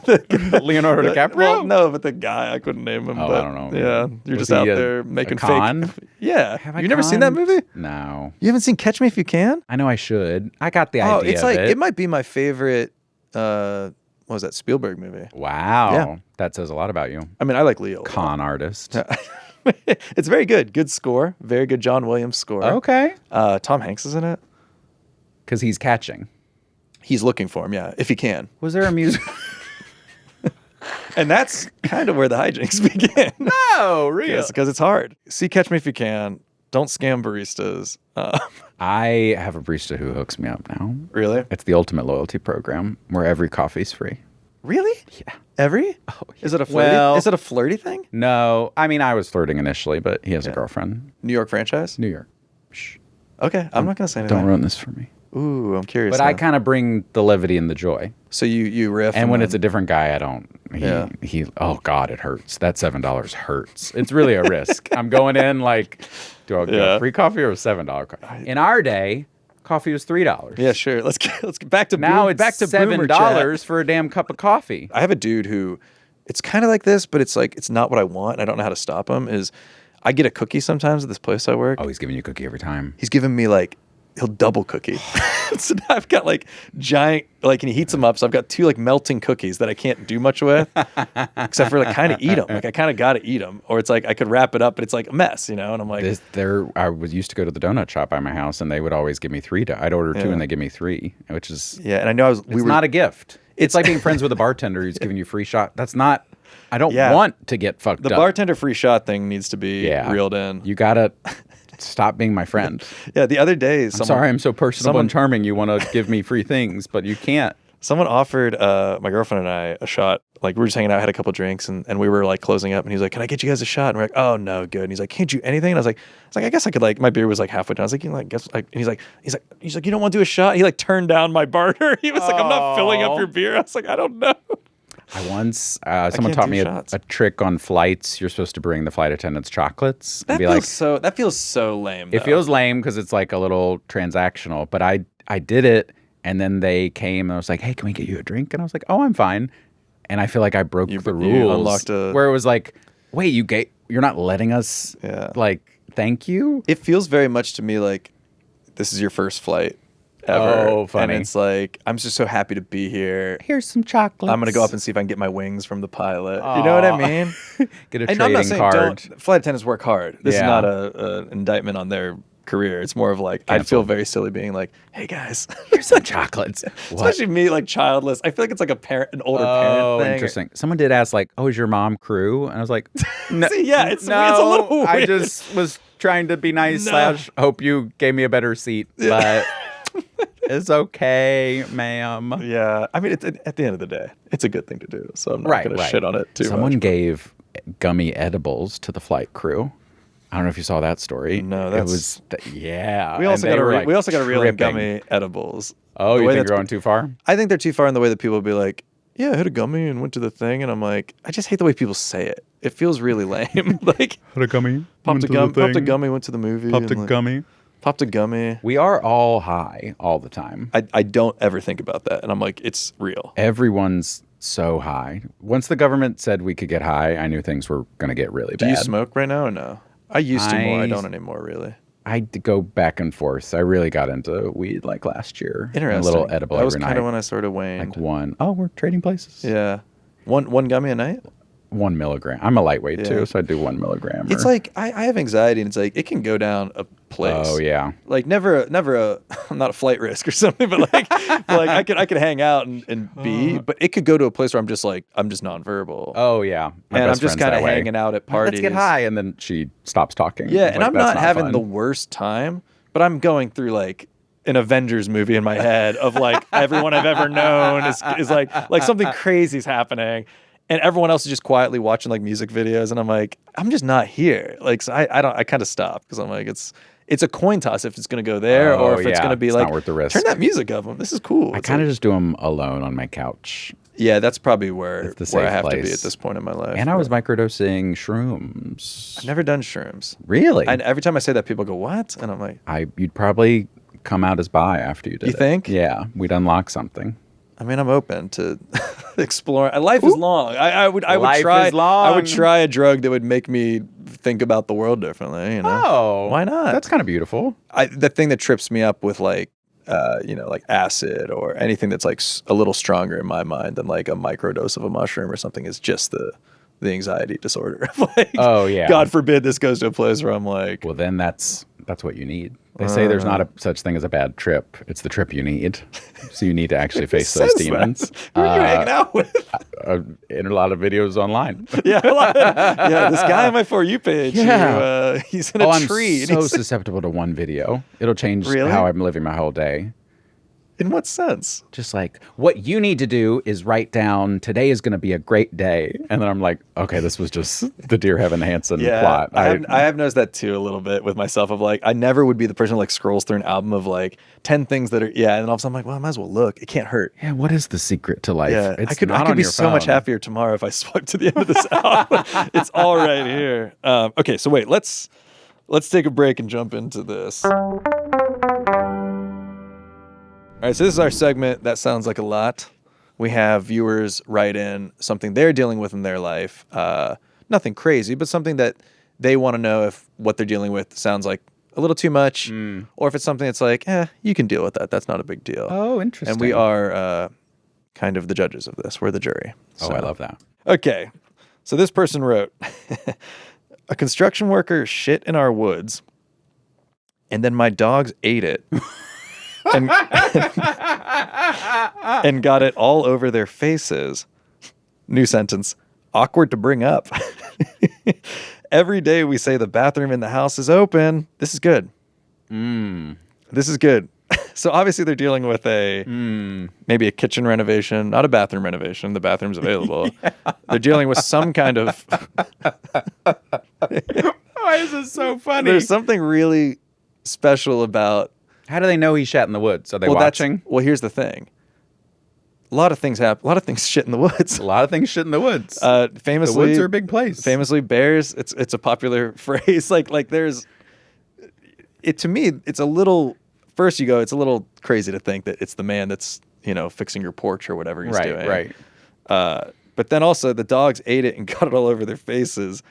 Leonardo DiCaprio? Well, no, but the guy, I couldn't name him. Oh, but, I don't know. Yeah, you're just out there making fake. Yeah. Have you never seen that movie? No. You haven't seen Catch Me If You Can? I know I should. I got the idea. Oh, it's like it might be my favorite. What was that Spielberg movie? Wow. Yeah. That says a lot about you. I mean, I like Leo. Con artist. It's very good. Good score. Very good John Williams score. Okay. Tom Hanks is in it. Because he's catching. He's looking for him, yeah, if he can. Was there a music? And that's kind of where the hijinks begin. No, really? Because it's hard. See Catch Me If You Can. Don't scam baristas. I have a barista who hooks me up now. Really? It's the ultimate loyalty program where every coffee's free. Really? Yeah. Every? Oh, yeah. Is it a flirty? Is it a flirty thing? No. I mean, I was flirting initially, but he has a girlfriend. New York franchise? New York. Shh. Okay, I'm not going to say anything. Don't ruin this for me. Ooh, I'm curious. But I kind of bring the levity and the joy. So you riff. And when it's a different guy, I don't. He oh God, it hurts. That $7 hurts. It's really a risk. I'm going in like, do I get a free coffee or a $7 coffee? In our day, coffee was $3. Yeah, sure. Let's get back to now. It's back to $7 for a damn cup of coffee. I have a dude who, it's kind of like this, but it's like it's not what I want. And I don't know how to stop him. I get a cookie sometimes at this place I work. Oh, he's giving you a cookie every time. He's giving me like. He'll double cookie. So now I've got like giant, like, and he heats them up. So I've got 2 like melting cookies that I can't do much with, except for like kind of eat them. Like I kind of got to eat them, or it's like I could wrap it up, but it's like a mess, you know. And I'm like, I used to go to the donut shop by my house, and they would always give me 3. I'd order 2, and they give me 3, which is And I know it's not a gift. It's like being friends with a bartender who's giving you free shot. That's not I don't Yeah. want to get fucked The up. bartender free shot thing needs to be Yeah. reeled in. You gotta stop being my friend. Yeah, the other day, I'm sorry, I'm so personable and charming. You want to give me free things, but you can't. someone offered my girlfriend and I a shot. Like, we were just hanging out, had a couple drinks, and we were like closing up. And he's like, "Can I get you guys a shot?" And we're like, "Oh no, good." And he's like, "Can't you anything?" And I was like, "I guess I could." Like, my beer was like halfway down. I was like, "You know, I guess." Like, and he's like, "You don't want to do a shot?" He like turned down my barter. He was like, "I'm not filling up your beer." I was like, "I don't know." I once someone can't taught do me shots. a trick on flights. You're supposed to bring the flight attendants chocolates and That be feels like, that feels so lame. it though. feels lame because it's like a little transactional. But I did it, and then they came and I was like, "Hey, can we get you a drink?" And I was like, "Oh, I'm fine." And I feel like I broke the you rules. unlocked where it was like, "Wait, you're not letting us?" Yeah. Like, thank you. It feels very much to me like this is your first flight ever. Oh, funny. And it's like, I'm just so happy to be here. Here's some chocolate. I'm gonna go up and see if I can get my wings from the pilot. You know what I mean? get a And I'm not trading saying card. flight attendants work hard. This is Yeah. not a indictment on their career. It's more of like, I'd feel Canceled. very silly being like, "Hey guys," Here's some chocolates. What? especially me, like childless. I feel like it's like an older Oh, parent thing. interesting. Someone did ask, like, "Oh, is your mom crew?" And I was like, no, See, yeah, it's no, a little I weird. just was trying to be nice. No. / hope you gave me a better seat, but it's okay, ma'am. Yeah, I mean, at the end of the day, it's a good thing to do. So I'm not Right, gonna right. shit on it too Someone much. gave gummy edibles to the flight crew. I don't know if you saw that story. No, it that's- was yeah. We also and they got were, like, we also got to reel in tripping. gummy edibles. Oh, The you way think that's- you're going too far? I think they're too far in the way that people will be like, "Yeah, I hit a gummy and went to the thing," and I'm like, I just hate the way people say it. It feels really lame. Like, Had a gummy. popped a gummy, went to the movie, and, like, gummy. popped a gummy. We are all high all the time. I don't ever think about that, and I'm like, it's real. Everyone's so high. Once the government said we could get high, I knew things were going to get really Do bad. you smoke right now or no? I used to more. I I- don't anymore, really. I go back and forth. I really got into weed like last year. Interesting. A little edible That was every kind night. of when I sort of waned. Like one. Oh, we're trading places. Yeah, one gummy a night. 1 milligram. I'm a lightweight Yeah. too, so I do 1 milligram. It's like I have anxiety, and it's like it can go down a place. Oh yeah. Like never a I'm not a flight risk or something, but like I could hang out and be, but it could go to a place where I'm just nonverbal. Oh yeah. My and I'm best just friend's kind of that way. hanging out at parties. Let's get high, and then she stops talking. Yeah, Like, and I'm that's not having fun. the worst time, but I'm going through like an Avengers movie in my head of like everyone I've ever known is like something crazy's happening. And everyone else is just quietly watching like music videos, and I'm like, I'm just not here. Like, so I kind of stop because I'm like, it's a coin toss if it's gonna go there or Oh, if it's yeah. gonna be It's like, not worth the risk. turn that music up. This is cool. I It's kind of like- just do them alone on my couch. yeah, that's probably where It's the I safe have to be place. at this point in my life. And I was microdosing shrooms. I've never done shrooms. Really? And every time I say that, people go, "What?" And I'm like, You'd probably come out as bi after you did You it. think? Yeah, we'd unlock something. I mean, I'm open to exploring. Life is long. I would Life try. is long. I would try a drug that would make me think about the world differently. You know? Oh, Why not? That's kind of beautiful. The thing that trips me up with like acid or anything that's like a little stronger in my mind than like a microdose of a mushroom or something is just the anxiety disorder. Like, Oh, yeah. God forbid this goes to a place where I'm like, Well, then that's what you need. They say there's not a such thing as a bad trip. It's the trip you need. So you need to actually face those says that? demons. Who are you hanging out with? In a lot of videos online. Yeah, this guy on my For You page. Yeah. He's in a I'm tree. and so he's- susceptible to one video. It'll change Really? how I'm living my whole day. in what sense? Just like, what you need to do is write down, today is going to be a great day. And then I'm like, okay, this was just the Dear Heaven Hansen plot. I have noticed that too a little bit with myself of like, I never would be the person who like scrolls through an album of like 10 things that are, and then all of a sudden I'm like, well, I might as well look. It can't hurt. Yeah, what is the secret to life? Yeah, It's I could not on be your so much phone. happier tomorrow if I swipe to the end of this album. It's all right here. Okay, so wait, let's take a break and jump into this. All right, so this is our segment, That Sounds Like a Lot. We have viewers write in something they're dealing with in their life. Nothing crazy, but something that they want to know if what they're dealing with sounds like a little too much, or if it's something that's like, you can deal with that. That's not a big deal. Oh, interesting. And we are kind of the judges of this. We're the jury. Oh, So- I love that. Okay, so this person wrote, a construction worker shit in our woods, and then my dogs ate it. And, and got it all over their faces. New sentence. awkward to bring up. Every day we say the bathroom in the house is open. This is good. This is good. So obviously they're dealing with maybe a kitchen renovation, not a bathroom renovation. The bathroom's available. They're dealing with some kind of... Why is this so funny? There's something really special about... How do they know he shat in the woods? Are they watching? Well, here's the thing. A lot of things happen. A lot of things shit in the woods. A lot of things shit in the woods. Famously, the woods are a big place. Famously, bears. It's a popular phrase. Like there's... It to me, it's a little... First you go, it's a little crazy to think that it's the man that's, fixing your porch or whatever he's doing. Right. But then also the dogs ate it and got it all over their faces.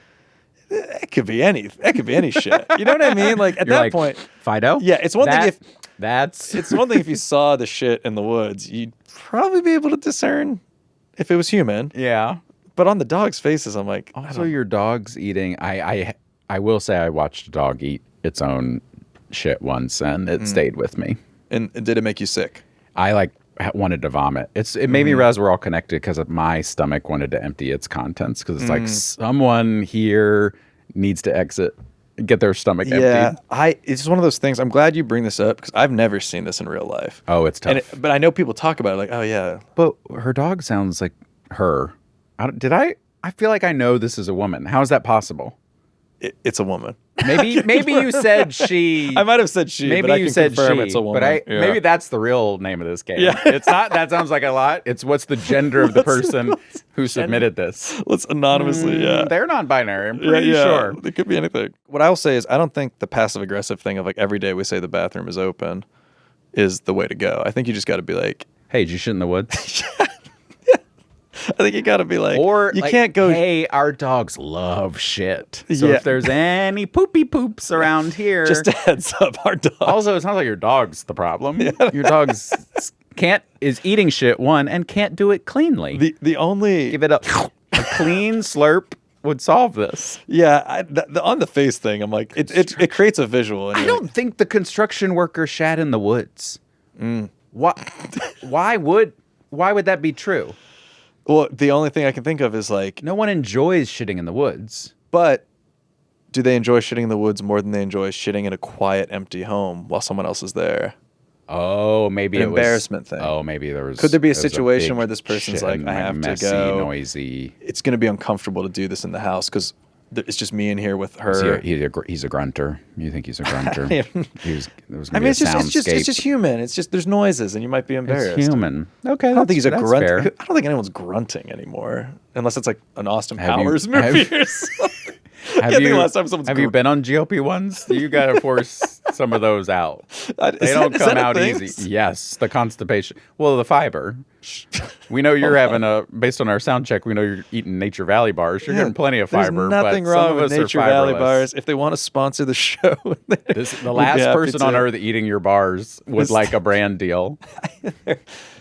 That could be any shit. You know what I mean? Like at You're that like, point, Fido? Yeah, it's one thing if that's it's one thing if you saw the shit in the woods, you'd probably be able to discern if it was human. Yeah. But on the dog's faces, I'm like, Also, your dog's eating. I will say I watched a dog eat its own shit once, and it stayed with me. And did it make you sick? I wanted to vomit. It made me realize we're all connected because my stomach wanted to empty its contents because it's like someone here needs to get their stomach empty. It's one of those things. I'm glad you bring this up because I've never seen this in real life. Oh, it's tough. But I know people talk about it like, oh yeah. But her dog sounds like her. I feel like I know this is a woman. How is that possible? It's a woman. Maybe you said she. I might have said she. Maybe but I you can said confirm she. it's a woman. But maybe that's the real name of this game. Yeah. It's not. That sounds like a lot. It's what's the gender of the person who submitted this. Let's anonymously. Yeah, they're non-binary. I'm pretty sure. It could be anything. What I will say is, I don't think the passive aggressive thing of like every day we say the bathroom is open is the way to go. I think you just got to be like, hey, did you shit in the woods? I think you got to be like, or you can't go. Hey, our dogs love shit. So if there's any poopy poops around here, just a heads up, our dog. Also, it's not like your dog's the problem. Your dog's is eating shit and can't do it cleanly. The only give it a clean slurp would solve this. Yeah, the on the face thing, I'm like, it creates a visual. I don't think the construction worker shat in the woods. Why would that be true? Well, the only thing I can think of is like... No one enjoys shitting in the woods. But do they enjoy shitting in the woods more than they enjoy shitting in a quiet, empty home while someone else is there? Oh, maybe An embarrassment thing. Oh, maybe there was... Could there be a situation where this person's like, I have messy, to go. Noisy. It's going to be uncomfortable to do this in the house because it's just me in here with her. He's a grunter. You think he's a grunter? It's just human. It's just there's noises and you might be embarrassed. It's human. Okay, I don't think he's a grunt. Fair. I don't think anyone's grunting anymore, unless it's like an Austin Powers movie or something. Have you been on GLP-1s? You got to force some of those out. They don't come out easy. Yes, the constipation. Well, the fiber. We know you're based on our sound check, we know you're eating Nature Valley bars. You're getting plenty of fiber. There's nothing wrong with Nature Valley bars. If they want to sponsor the show, the last person on earth eating your bars would like a brand deal.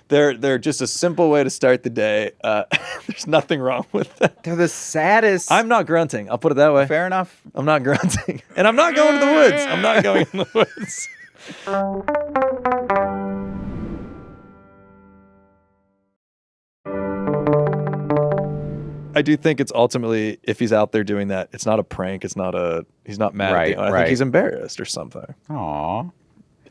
They're just a simple way to start the day. There's nothing wrong with that. They're the saddest. I'm not grunting. I'll put it that way. Fair enough. I'm not grunting. And I'm not going to the woods. I'm not going in the woods. I do think it's ultimately, if he's out there doing that, it's not a prank. He's not mad. Right, I think he's embarrassed or something. Aw.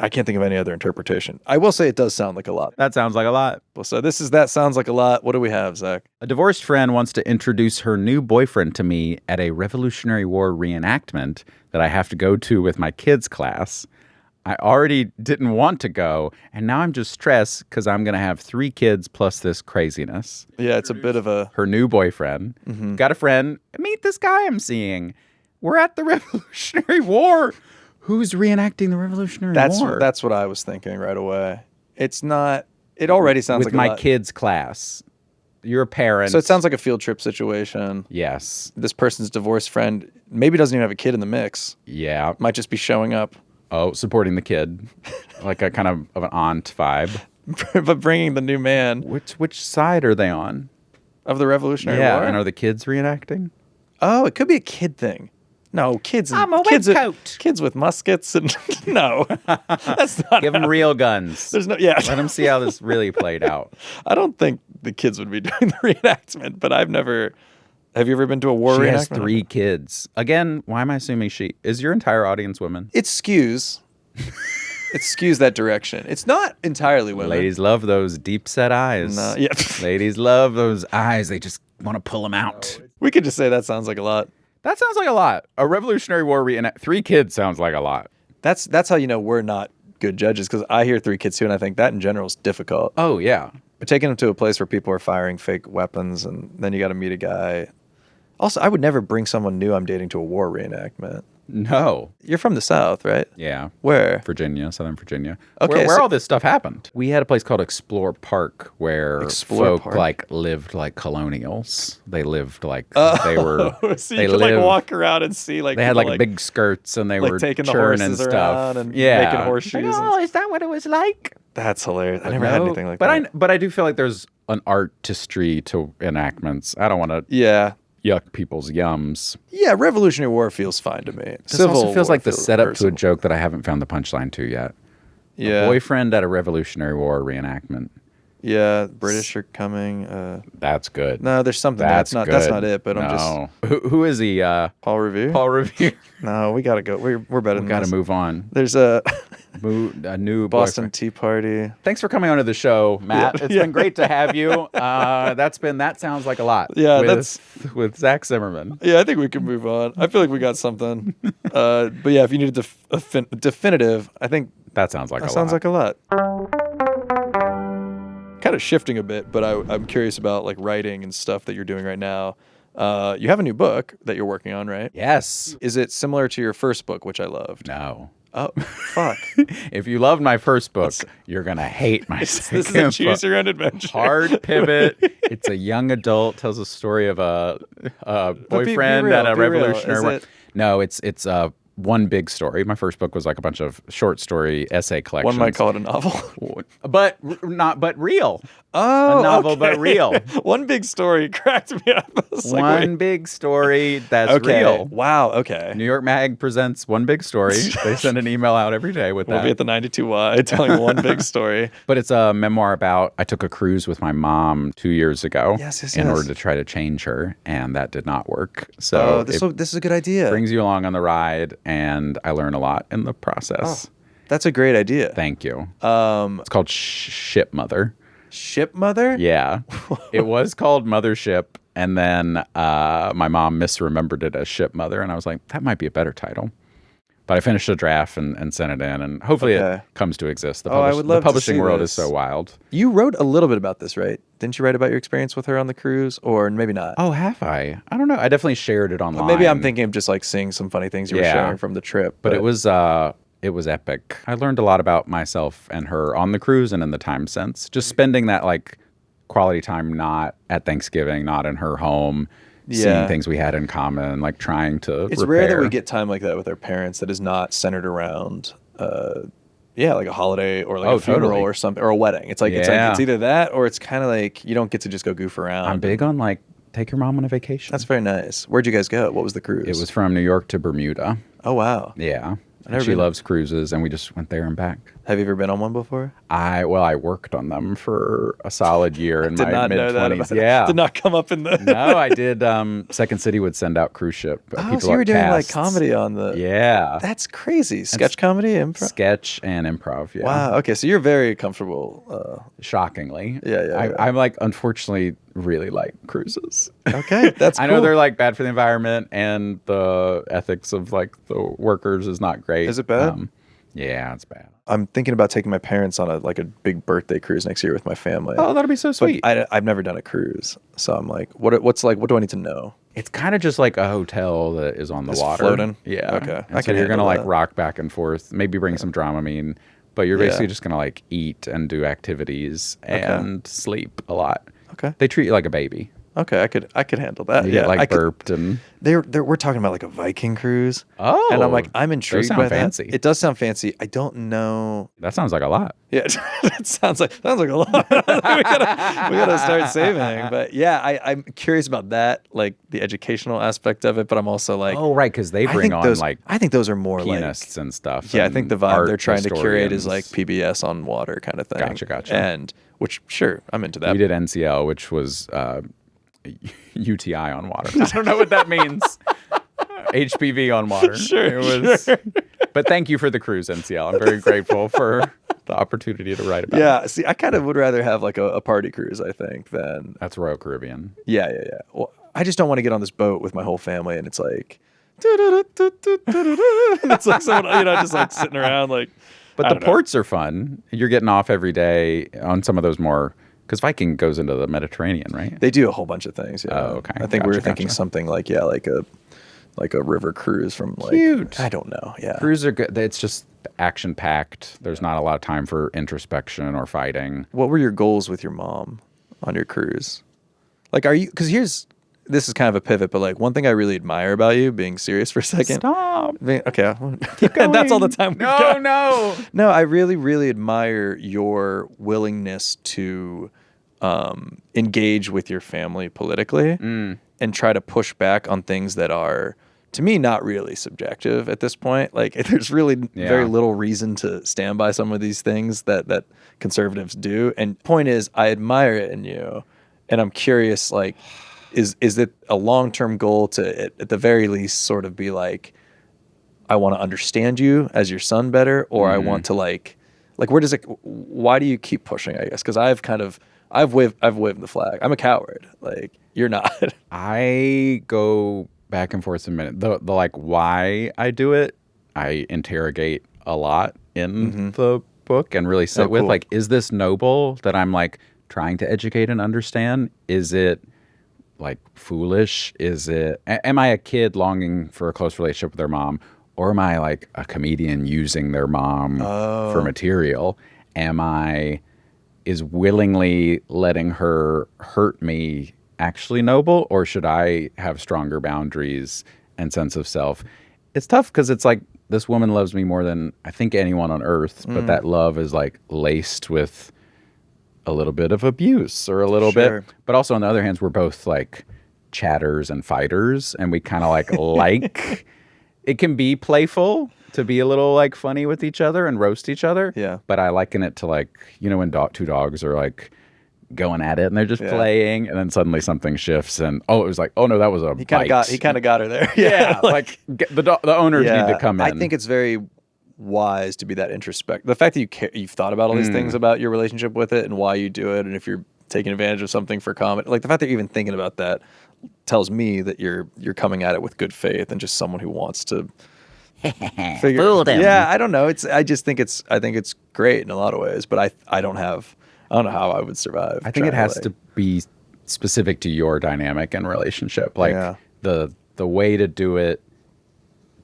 I can't think of any other interpretation. I will say it does sound like a lot. That sounds like a lot. So that sounds like a lot. What do we have, Zach? A divorced friend wants to introduce her new boyfriend to me at a Revolutionary War reenactment that I have to go to with my kids' class. I already didn't want to go, and now I'm just stressed because I'm going to have 3 kids plus this craziness. Yeah, it's a bit of a... Her new boyfriend. Mm-hmm. Got a friend. Meet this guy I'm seeing. We're at the Revolutionary War. Who's reenacting the Revolutionary War? That's what I was thinking right away. It's not... It already sounds like with my kids' class. You're a parent. So it sounds like a field trip situation. Yes. This person's divorced friend maybe doesn't even have a kid in the mix. Yeah. Might just be showing up. Oh, supporting the kid. Like a kind of an aunt vibe. But bringing the new man. Which side are they on? Of the Revolutionary War? Yeah, and are the kids reenacting? Oh, it could be a kid thing. No, kids. I'm a kids with muskets and no, that's not. Give them real guns. There's no. Yeah. Let them see how this really played out. I don't think the kids would be doing the reenactment, but I've never Have you ever been to a war She reenactment? has 3 kids. Again, why am I assuming she is your entire audience women? It skews. It skews that direction. It's not entirely women. Ladies love those deep set eyes. No, yeah. Ladies love those eyes. They just want to pull them out. We could just say that sounds like a lot. That sounds like a lot. A Revolutionary War reenact. 3 kids sounds like a lot. That's how you know we're not good judges, because I hear 3 kids too, and I think that in general is difficult. Oh, yeah. We're taking them to a place where people are firing fake weapons, and then you got to meet a guy. Also, I would never bring someone new I'm dating to a war reenactment. No. You're from the South, right? Yeah. Where? Virginia, Southern Virginia. Okay, Where so- all this stuff happened. We had a place called Explore Park where Explore folk Park? like lived like colonials. They lived like they were. So they you could lived, like walk around and see like They had people, like big skirts and they like were taking the churning horses stuff. around and yeah. making horseshoes. Like, is that what it was like? That's hilarious. I never had anything like but that. But I do feel like there's an artistry to enactments. I don't want to Yeah. yuck people's yums. Yeah, Revolutionary War feels fine to me. This also feels War like the setup to a civil- joke that I haven't found the punchline to yet. Yeah. A boyfriend at a Revolutionary War reenactment. Yeah, British are coming. That's good. No, there's something there. That's That's good. not. That's not it. But I'm just Who is he? Paul Revere. Paul Revere. No, we gotta go. We're better We than got to this. move on. There's a A new Boston boyfriend. Tea Party. Thanks for coming onto the show, Matt. It's been great to have you. That sounds like a lot. Yeah, with Zach Zimmerman. Yeah, I think we can move on. I feel like we got something. But yeah, if you need a definitive, I think That sounds like that a sounds lot. like a lot. Kind of shifting a bit, but I'm curious about like writing and stuff that you're doing right now. You have a new book that you're working on, right? Yes. Is it similar to your first book, which I loved? No. Oh, fuck. If you loved my first book, you're gonna hate my second This is a book. choose your own adventure. Hard pivot. It's a young adult, tells a story of a boyfriend real, at a be real. Revolutionary Is War. it- No, it's one big story. My first book was like a bunch of short story essay collections. One might call it a novel. but real. Oh, A novel, but real. One big story cracked me up. I was like, One wait. big story that's Okay. real. Wow. Okay. New York Mag presents One Big Story. They send an email out every day with We'll that. be at the 92Y telling one big story. But it's a memoir about I took a cruise with my mom 2 years ago Yes, in yes. order to try to change her, and that did not work. So this it is a good idea. brings you along on the ride, and I learn a lot in the process. That's a great idea. Thank you. It's called Ship Mother. Ship Mother? Yeah. It was called Mothership, and then my mom misremembered it as Ship Mother, and I was like, that might be a better title. But I finished a draft and sent it in, and hopefully Okay. it comes to exist. The, I would love the to publishing see world this. is so wild. You wrote a little bit about this, right? Didn't you write about your experience with her on the cruise? Or maybe not? Oh, have I? I don't know. I definitely shared it online. Maybe I'm thinking of just like seeing some funny things you were Yeah. sharing from the trip. But it was epic. I learned a lot about myself and her on the cruise and in the time since. Just spending that like quality time not at Thanksgiving, not in her home, Yeah. seeing things we had in common, like trying to It's repair. rare that we get time like that with our parents that is not centered around like a holiday or like Oh, a funeral totally. or something or a wedding. It's like Yeah. it's either that or it's kind of like you don't get to just go goof around. I'm big on like take your mom on a vacation. That's very nice. Where'd you guys go? What was the cruise? It was from New York to Bermuda. Oh wow. Yeah. never She been. loves cruises, and we just went there and back. Have you ever been on one before? I worked on them for a solid year in Did my not know mid that. 20s. Yeah. Did not come up in the. No, I did. Second City would send out cruise ship. Oh, so you were doing like casts. comedy on the. Yeah. That's crazy. Sketch comedy, improv. Sketch and improv. Yeah. Wow. Okay, so you're very comfortable. Shockingly. Yeah. I'm like, unfortunately, really like cruises. Okay, that's. I cool. know they're like bad for the environment, and the ethics of like the workers is not great. Is it bad? Yeah, it's bad. I'm thinking about taking my parents on a big birthday cruise next year with my family. Oh, that'll be so But sweet. I've never done a cruise, so I'm like, what do I need to know? It's kind of just like a hotel that is on the It's water. floating? Yeah. Okay. And I so can you're gonna handle like that. rock back and forth, maybe bring some Dramamine, but you're Yeah. basically just gonna like eat and do activities and sleep a lot. Okay. They treat you like a baby. Okay, I could handle that. You yeah, get like I could- burped and we're talking about like a Viking cruise. oh, And I'm like, I'm intrigued sound by fancy. that. It does sound fancy. I don't know. that sounds like a lot. Yeah, that sounds like a lot. we gotta start saving. But yeah, I'm curious about that, like the educational aspect of it. But I'm also like, Oh, right, because they I bring think on those, like I think those are more pianists and stuff. Yeah, I think the and vibe art they're trying to curate is historians. like PBS on water kind of thing. Gotcha. And which, sure, I'm into that. We did NCL, which was UTI on water. I don't know what that means. HPV on water. Sure. But thank you for the cruise, NCL. I'm very grateful for the opportunity to write about it. Yeah, see, I kind of would rather have like a party cruise, I think, than... That's Royal Caribbean. Yeah. Well, I just don't want to get on this boat with my whole family and it's like... and it's like someone, just like sitting around like... But the ports are fun. You're getting off every day on some of those more... Because Viking goes into the Mediterranean, right? They do a whole bunch of things, yeah. Oh, okay. I think we were thinking something like, like a river cruise from like... Cute. I don't know, yeah. Cruises are good. It's just action-packed. There's not a lot of time for introspection or fighting. What were your goals with your mom on your cruise? Like, are you... Because this is kind of a pivot, but like one thing I really admire about you, being serious for a second. Stop. Okay. That's all the time we've got. No, I really, really admire your willingness to engage with your family politically and try to push back on things that are, to me, not really subjective at this point. Like, there's really very little reason to stand by some of these things that conservatives do. And point is, I admire it in you, and I'm curious, like, is it a long-term goal to, at the very least, sort of be like, I want to understand you as your son better, or I want to like why do you keep pushing, I guess? Because I've waved the flag. I'm a coward. Like, you're not. I go back and forth a minute. The like why I do it, I interrogate a lot in the book and really sit with like, is this noble that I'm like trying to educate and understand? Is it like foolish? Am I a kid longing for a close relationship with their mom? Or am I like a comedian using their mom for material? Is willingly letting her hurt me actually noble? Or should I have stronger boundaries and sense of self? It's tough because it's like, this woman loves me more than I think anyone on earth, but that love is like laced with a little bit of abuse or a little bit. But also on the other hand, we're both like chatters and fighters, and we kind of like it can be playful to be a little like funny with each other and roast each other. Yeah. But I liken it to like, when two dogs are like going at it and they're just playing, and then suddenly something shifts and it was like, oh no, that was a bite. He kind of got her there. like the owners need to come in. I think it's very wise to be that introspective. The fact that you've thought about all these things about your relationship with it and why you do it, and if you're taking advantage of something for comedy, like the fact that you're even thinking about that tells me that you're coming at it with good faith and just someone who wants to figure. Fool them. Yeah, I don't know. I think it's great in a lot of ways, but I don't know how I would survive. I think it has to be specific to your dynamic and relationship. Like the way to do it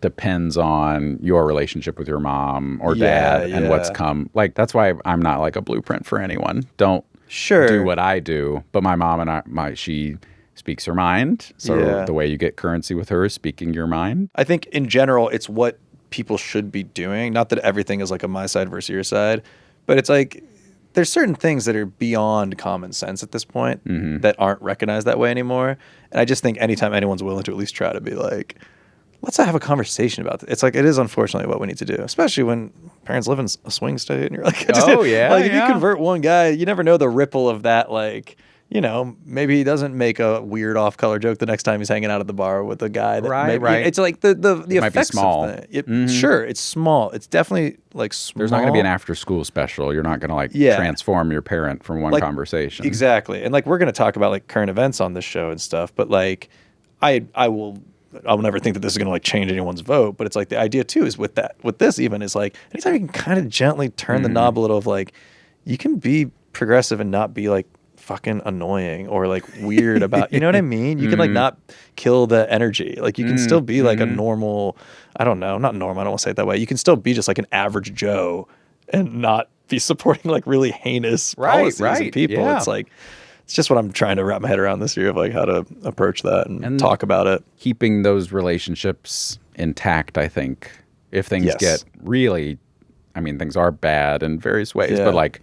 depends on your relationship with your mom or dad and what's come. Like, that's why I'm not like a blueprint for anyone. Don't do what I do. But my mom and she speaks her mind. So the way you get currency with her is speaking your mind. I think in general, it's what people should be doing. Not that everything is like a my side versus your side, but it's like there's certain things that are beyond common sense at this point that aren't recognized that way anymore. And I just think anytime anyone's willing to at least try to be like, let's have a conversation about it. It's like, it is unfortunately what we need to do, especially when parents live in a swing state and you're like, if you convert one guy, you never know the ripple of that. Like, maybe he doesn't make a weird off-color joke the next time he's hanging out at the bar with a guy. That it's like the it might be effects small. of that. Sure, it's small. It's definitely like small. There's not going to be an after-school special. You're not going to like transform your parent from one conversation. Exactly. And like, we're going to talk about like current events on this show and stuff, but like I'll never think that this is going to like change anyone's vote, but it's like the idea too is with this even is like, anytime you can kind of gently turn the knob a little of like, you can be progressive and not be like fucking annoying or like weird about, you know what I mean? You can like not kill the energy. Like, you can still be like a normal, I don't know, not normal, I don't want to say it that way. You can still be just like an average Joe and not be supporting like really heinous policies and people. Yeah. It's like, it's just what I'm trying to wrap my head around this year of like how to approach that and talk about it. Keeping those relationships intact, I think, if things get really, things are bad in various ways, but like,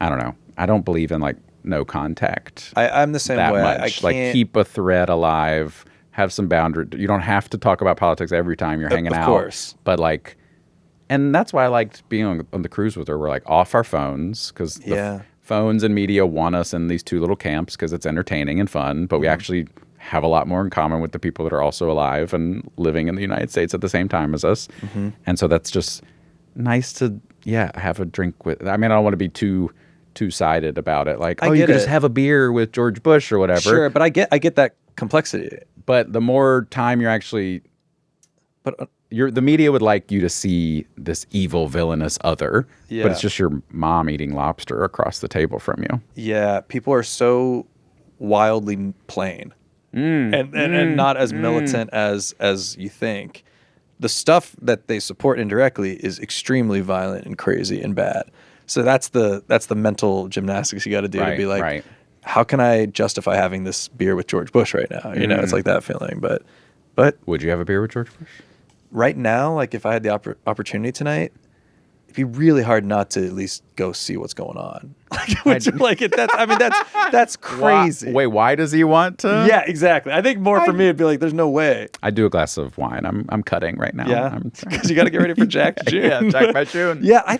I don't know. I don't believe in like no contact. I'm the same way. Much. I can't, like, keep a thread alive, have some boundary. You don't have to talk about politics every time you're hanging out. Of course. But and that's why I liked being on the cruise with her. We're like off our phones because phones and media want us in these two little camps because it's entertaining and fun, but we actually have a lot more in common with the people that are also alive and living in the United States at the same time as us. And so that's just nice to, have a drink with. I mean, I don't want to be too two-sided about it. Like, you could just have a beer with George Bush or whatever. Sure, but I get that complexity. But the more time you're actually, the media would like you to see this evil, villainous other, but it's just your mom eating lobster across the table from you. Yeah, people are so wildly plain and not as militant as you think. The stuff that they support indirectly is extremely violent and crazy and bad. So that's the mental gymnastics you got to do to be like, how can I justify having this beer with George Bush right now? You know, it's like that feeling. But would you have a beer with George Bush? Right now, like if I had the opportunity tonight, it'd be really hard not to at least go see what's going on. That's crazy. Wait, why does he want to? Yeah, exactly. I think more for me, it'd be like, there's no way. I do a glass of wine. I'm cutting right now. Yeah, because you got to get ready for Jack June. Yeah, Jack by June. Yeah, I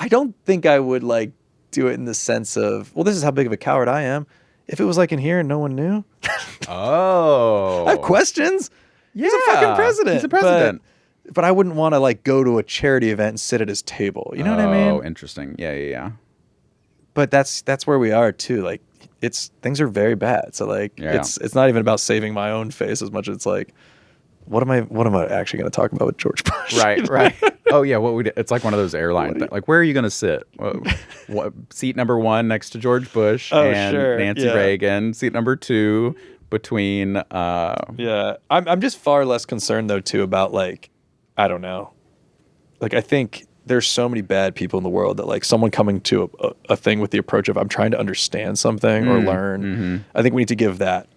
don't think I would like do it in the sense of, well, this is how big of a coward I am. If it was like in here and no one knew. Oh. I have questions. Yeah. He's a fucking president. He's a president. But I wouldn't want to like go to a charity event and sit at his table. You know what I mean? Oh, interesting. Yeah. But that's where we are too. Like things are very bad. So like it's not even about saving my own face as much as it's like, what am I actually going to talk about with George Bush? Right. Oh yeah, it's like one of those airline things. Like, where are you going to sit? Seat number 1 next to George Bush and Nancy Reagan. Seat number 2 between. I'm just far less concerned though too about like, I don't know. Like I think there's so many bad people in the world that like someone coming to a thing with the approach of I'm trying to understand something or learn. I think we need to give that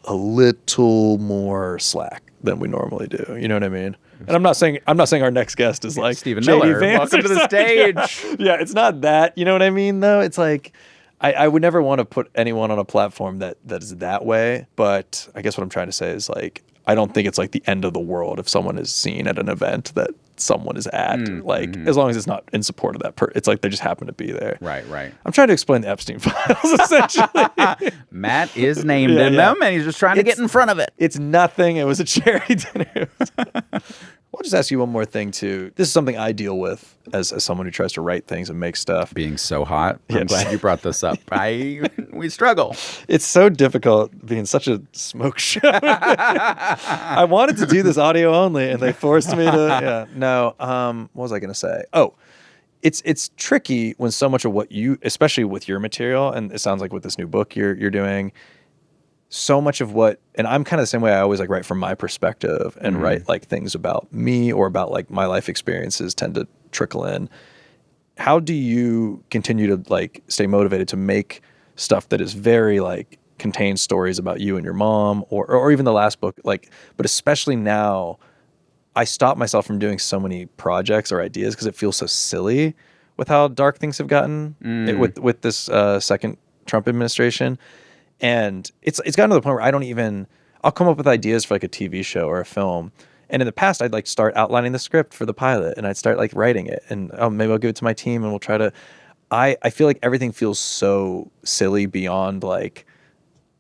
a little more slack than we normally do. You know what I mean? And I'm not saying our next guest is like Stephen J.D. Miller. Vance Welcome to the stage. Yeah, it's not that. You know what I mean? Though it's like I would never want to put anyone on a platform that is that way. But I guess what I'm trying to say is like I don't think it's like the end of the world if someone is seen at an event that someone is at. As long as it's not in support of that it's like they just happen to be there. Right. I'm trying to explain the Epstein files essentially. Matt is named in them, and he's just trying to get in front of it. It's nothing. It was a charity dinner. I'll just ask you one more thing too. This is something I deal with as someone who tries to write things and make stuff. Being so hot. I'm glad you brought this up. We struggle. It's so difficult being such a smoke show. I wanted to do this audio only, and they forced me to. What was I going to say? Oh, it's tricky when so much of what you, especially with your material, and it sounds like with this new book you're doing. So much of what, and I'm kind of the same way. I always like write from my perspective and write like things about me or about like my life experiences tend to trickle in. How do you continue to like stay motivated to make stuff that is very like contains stories about you and your mom or even the last book, like, but especially now I stop myself from doing so many projects or ideas because it feels so silly with how dark things have gotten with this second Trump administration. And it's gotten to the point where I'll come up with ideas for like a TV show or a film. And in the past, I'd like start outlining the script for the pilot and I'd start like writing it and maybe I'll give it to my team and we'll try to, I feel like everything feels so silly beyond like,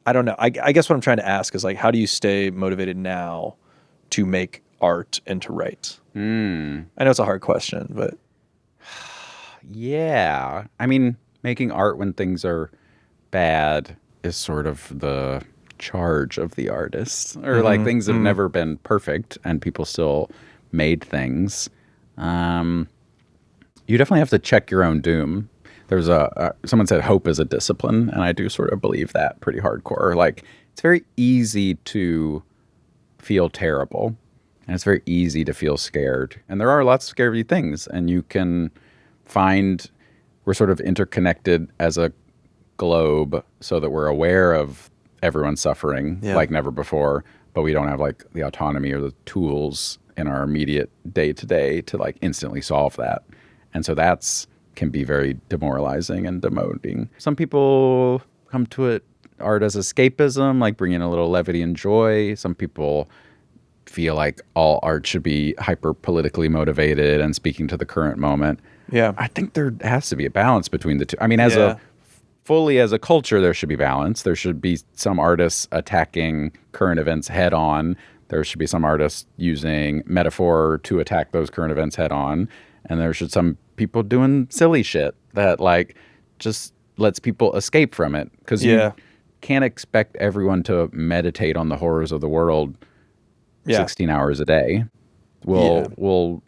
I don't know. I guess what I'm trying to ask is like, how do you stay motivated now to make art and to write? I know it's a hard question, but. Yeah. I mean, making art when things are bad is sort of the charge of the artist, or like things have never been perfect and people still made things. You definitely have to check your own doom. There's someone said hope is a discipline, and I do sort of believe that pretty hardcore. Like it's very easy to feel terrible and it's very easy to feel scared, and there are lots of scary things, and you can find we're sort of interconnected as a globe so that we're aware of everyone's suffering like never before, but we don't have like the autonomy or the tools in our immediate day-to-day to like instantly solve that. And so that's can be very demoralizing and demoting. Some people come to art as escapism, like bringing a little levity and joy. Some people feel like all art should be hyper politically motivated and speaking to the current moment. Yeah. I think there has to be a balance between the two. I mean, as a fully as a culture, there should be balance. There should be some artists attacking current events head on. There should be some artists using metaphor to attack those current events head on. And there should some people doing silly shit that like just lets people escape from it. Because you can't expect everyone to meditate on the horrors of the world 16 hours a day. We'll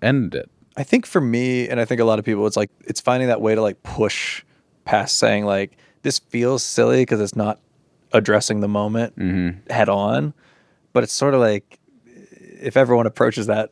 end it. I think for me, and I think a lot of people, it's like, it's finding that way to like push past saying like, this feels silly because it's not addressing the moment head on. But it's sort of like, if everyone approaches that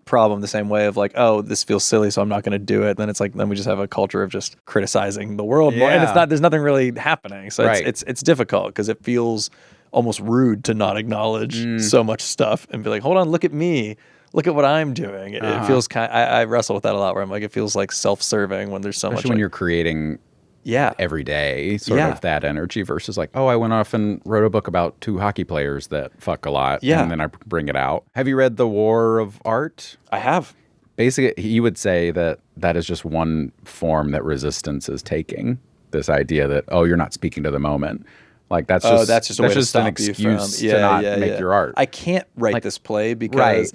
problem the same way of like, oh, this feels silly, so I'm not going to do it, then it's like, then we just have a culture of just criticizing the world more. And it's not, there's nothing really happening. So it's difficult because it feels almost rude to not acknowledge so much stuff and be like, hold on, look at me. Look at what I'm doing. It feels kind of, I wrestle with that a lot where I'm like, it feels like self-serving when there's so much. Especially when you're creating every day, sort of that energy versus like, oh, I went off and wrote a book about 2 hockey players that fuck a lot. And then I bring it out. Have you read The War of Art? I have. Basically, he would say that that is just one form that resistance is taking. This idea that, oh, you're not speaking to the moment. Like that's just an excuse to not make your art. I can't write this play because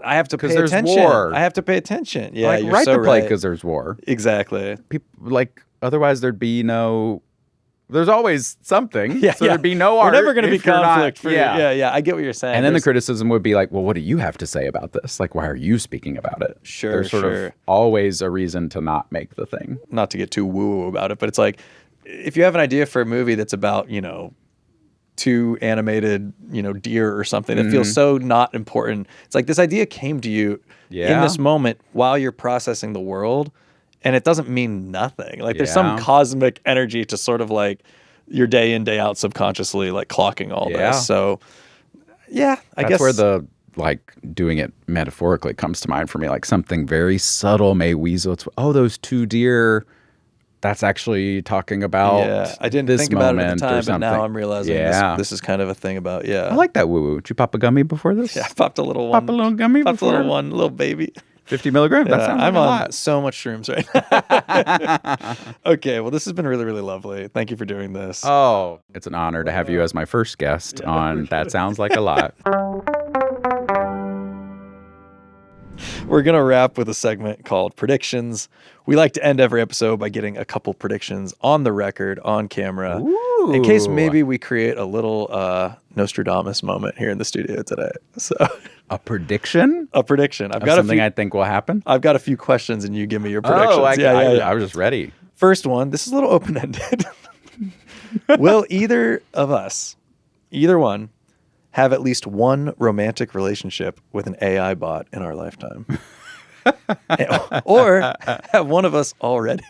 I have to pay attention. War. I have to pay attention. Yeah, like, you're write so the play right. because there's war. Exactly. People like otherwise there'd be no. There's always something. There'd be no art. We're never going to be conflict. Not, I get what you're saying. And then the criticism would be like, well, what do you have to say about this? Like, why are you speaking about it? Sure, There's sort of always a reason to not make the thing. Not to get too woo about it, but it's like, if you have an idea for a movie that's about, 2 animated, deer or something that feels so not important. It's like this idea came to you in this moment while you're processing the world, and it doesn't mean nothing. Like there's some cosmic energy to sort of like your day in, day out subconsciously like clocking all this. So I guess that's where the like doing it metaphorically comes to mind for me. Like something very subtle may weasel its those 2 deer. That's actually talking about I didn't this think about it moment at the time, or but something. now I'm realizing this is kind of a thing about, I like that woo-woo. Did you pop a gummy before this? Yeah, I popped a little one. Pop a little gummy popped before? a little one, little baby. 50 milligrams? That sounds like I'm a on lot. so much shrooms right now. Okay, well, this has been really, really lovely. Thank you for doing this. Oh, it's an honor to have you as my first guest on That Sounds Like a Lot. We're going to wrap with a segment called Predictions. We like to end every episode by getting a couple predictions on the record, on camera, in case maybe we create a little Nostradamus moment here in the studio today. So, a prediction? A prediction. I've got something I think will happen? I've got a few questions and you give me your predictions. I was just ready. First one, this is a little open-ended. Will either of us, either one, have at least one romantic relationship with an AI bot in our lifetime? Or have one of us already?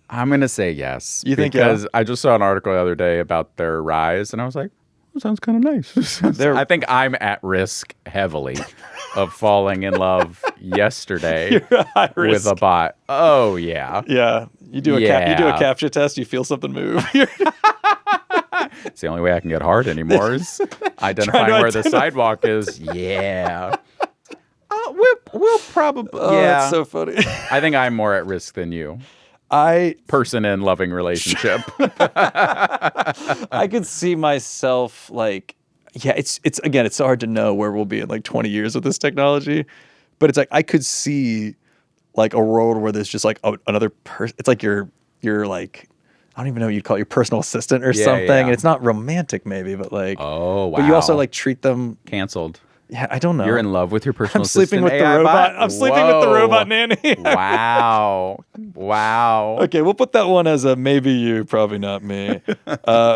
I'm going to say yes. You think because I just saw an article the other day about their rise, and I was like, that sounds kind of nice. I think I'm at risk heavily of falling in love yesterday with a bot. Oh, yeah. Yeah. You do a CAPTCHA test, you feel something move. It's the only way I can get hard anymore is identifying where the sidewalk is. Yeah. We'll probably. That's so funny. I think I'm more at risk than you. Person in loving relationship. I could see myself like, it's again, it's so hard to know where we'll be in like 20 years with this technology, but it's like I could see like a world where there's just like another person. It's like you're like, I don't even know what you'd call it, your personal assistant or something. And it's not romantic maybe, but like, oh, wow. But you also like treat them. Canceled. Yeah, I don't know. You're in love with your personal assistant. I'm sleeping with the robot. I'm sleeping with the robot nanny. Wow. Okay, we'll put that one as a maybe you, probably not me.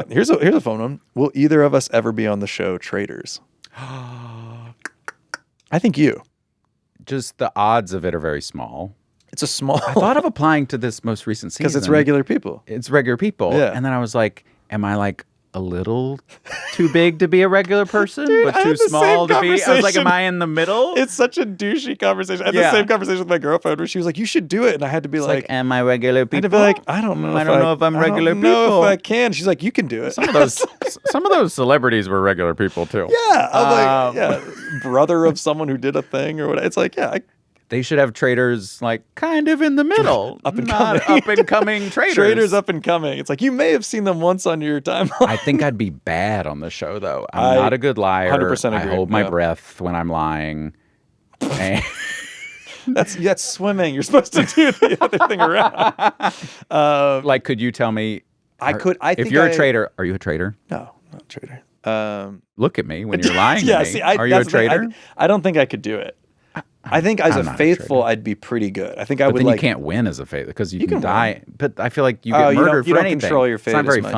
Here's a phone one. Will either of us ever be on the show Traitors? I think you. Just the odds of it are very small. It's a small. I thought of applying to this most recent season. Because it's regular people. It's regular people. Yeah. And then I was like, am I like a little too big to be a regular person, Dude, but too small to be? I was like, am I in the middle? It's such a douchey conversation. I had the same conversation with my girlfriend where she was like, you should do it. And I had to be like, am I regular people? I had to be like, I don't know if I'm regular people. I don't know if I can. She's like, you can do it. Some of those celebrities were regular people too. Yeah. I'm like, brother of someone who did a thing or whatever. It's like, They should have traders like kind of in the middle, up and coming traders. Traders up and coming. It's like you may have seen them once on your timeline. I think I'd be bad on the show though. I'm not a good liar. 100% I agree. hold my breath when I'm lying. And That's swimming. You're supposed to do the other thing around. like, could you tell me? I think if you're a trader, are you a trader? No, not a trader. Look at me when you're lying yeah, to me. see, Are you a trader? I don't think I could do it. I think as I'm a not a faithful, I'd be pretty good. I think I But would then like. you can't win as a faithful because you can can die. But I feel like you get murdered you for don't anything. control your fate It's not very as much.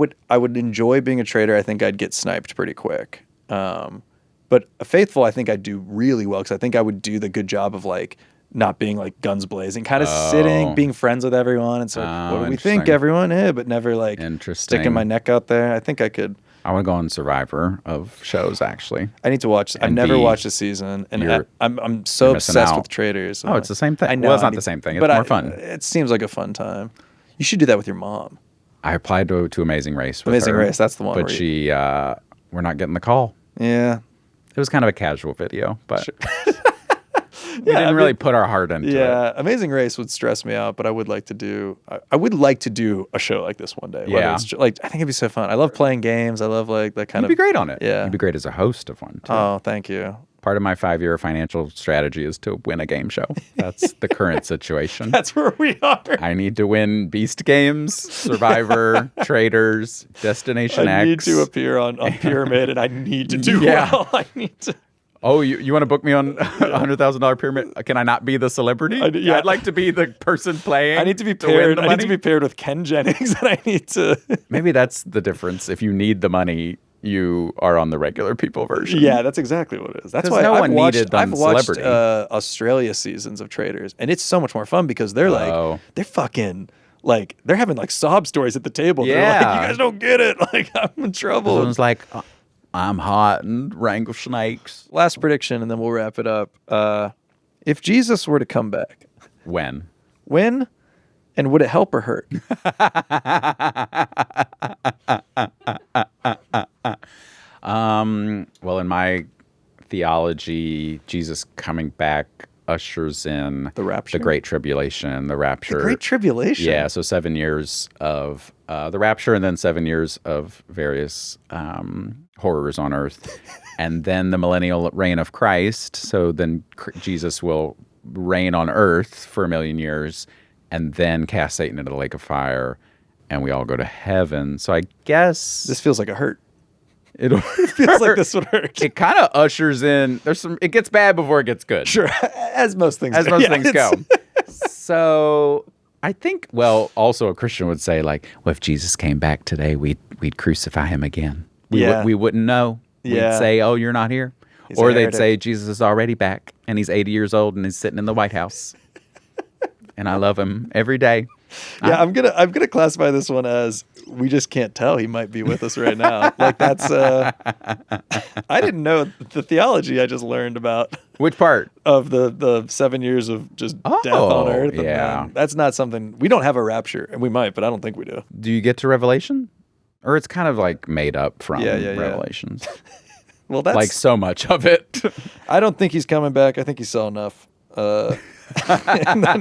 fun. I would enjoy being a trader. I think I'd get sniped pretty quick. But a faithful, I think I'd do really well because I think I would do the good job of like not being like guns blazing, kind of sitting, being friends with everyone, and so what do we think, interesting. everyone? But never like Interesting. sticking my neck out there. I think I could. I want to go on Survivor of shows, actually. I need to watch. I've And never be- watched a season, and you're- I'm so you're missing obsessed out. with traders. Oh, it's the same thing. I know. Well, it's I not need- the same thing. It's but more fun. It seems like a fun time. You should do that with your mom. I applied to Amazing Race with Amazing her, Race, that's the one But where she, we're not getting the call. Yeah. It was kind of a casual video, but we Yeah, didn't really put our heart into it. Yeah, Amazing Race would stress me out, but I would like to do. I would like to do a show like this one day. Whether Yeah. it's like I think it'd be so fun. I love playing games. I love like that kind You'd of. be great on it. Yeah. You'd be great as a host of one, too. Oh, thank you. Part of my 5-year financial strategy is to win a game show. That's the current situation. That's where we are. I need to win Beast Games, Survivor, Traders, Destination I X. need to appear on Pyramid, and I need to do Yeah. well. I need to. Oh, you want to book me on a $100,000 pyramid? Can I not be the celebrity? yeah. I'd like to be the person playing. I need to be win paired. the I need to money. be paired with Ken Jennings, and I need to. Maybe that's the difference. If you need the money, you are on the regular people version. Yeah, that's exactly what it is. That's 'Cause why no I've one watched, needed them I've watched celebrity. Australia seasons of Traders, and it's so much more fun because they're like Oh. they're fucking like they're having like sob stories at the table. They're like, Yeah. you guys don't get it. Like I'm in trouble. Someone's like, I'm hot and wrangle snakes. Last prediction, and then we'll wrap it up. If Jesus were to come back, When? and would it help or hurt? Well, in my theology, Jesus coming back ushers in The rapture? the Great Tribulation, the Rapture. The Great Tribulation. Yeah, so 7 years of the Rapture and then 7 years of various horrors on earth. And then the millennial reign of Christ. So then Jesus will reign on earth for 1,000,000 years and then cast Satan into the lake of fire and we all go to heaven. So I guess This feels like a hurt. it Feels like this would hurt. It kind of ushers in. It gets bad before it gets good. Sure, as most things. As do. most Yeah, things it's- go. So I think, well, also a Christian would say, like, well, if Jesus came back today, we'd crucify him again. Yeah. We wouldn't know. Yeah. We'd say, oh, you're not here. He's Or a they'd heretic. say Jesus is already back and he's 80 years old and he's sitting in the White House. And I love him every day. Yeah, I'm gonna classify this one as we just can't tell. He might be with us right now. Like that's. I didn't know the theology I just learned about Which part? of the 7 years of just death on earth. And yeah. then that's not something we don't have a rapture, and we might, but I don't think we do. Do you get to Revelation? Or it's kind of like made up from Yeah. Revelations. Well, that's Like so much of it. I don't think he's coming back. I think he saw enough. And then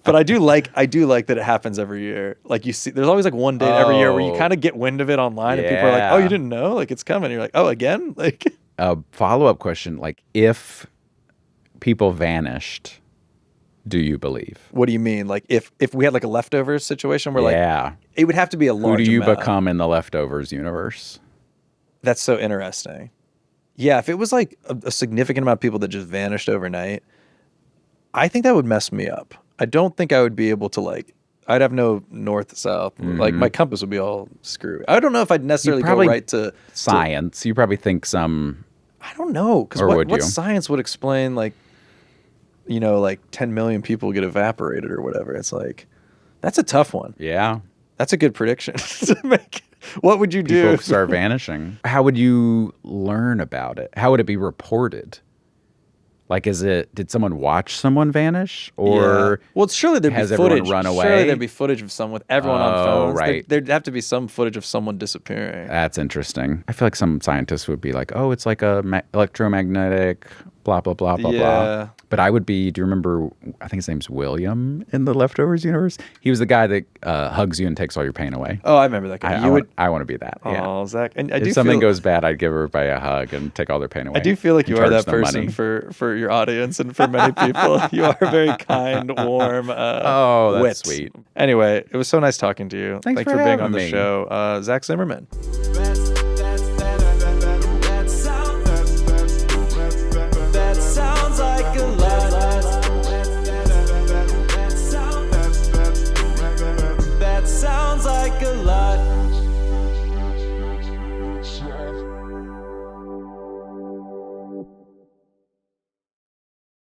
but I do like that it happens every year. Like you see, there's always like one date every year where you Oh. kind of get wind of it online, and people are like, "Oh, Yeah. you didn't know? Like it's coming." And you're like, "Oh, again?" Like A follow-up question, like if people vanished, do you believe? what do you mean? Like if we had like a leftovers situation where like Yeah. it would have to be a Who large do you amount. become in the leftovers universe? That's so interesting. Yeah, if it was like a significant amount of people that just vanished overnight, I think that would mess me up. I don't think I would be able to like. I'd have no north south. Like my compass would be all screwy. I don't know if I'd necessarily go probably- right to. Science. You probably think some. I don't know because Or would what you? science would explain like, like 10 million people get evaporated or whatever. It's like that's a tough one. Yeah. That's a good prediction to make. What would you do? People start vanishing. How would you learn about it? How would it be reported? Like, did someone watch someone vanish? Or well, surely there'd has be everyone footage. run away? Surely there'd be footage of someone with everyone on Oh, phones. right. There'd have to be some footage of someone disappearing. That's interesting. I feel like some scientists would be like, oh, it's like a electromagnetic blah, blah, blah, blah, Yeah. blah. But I would be, do you remember, I think his name's William in the Leftovers universe? He was the guy that hugs you and takes all your pain away. Oh, I remember that guy. I want to be that. Yeah. Oh, Zach. And I If do something feel, goes bad, I'd give everybody a hug and take all their pain away. I do feel like and you are charge that them person money. for your audience and for many people. You are very kind, warm. That's wit. sweet. Anyway, it was so nice talking to you. Thanks Thanks for for being on having the me. show. Zach Zimmerman.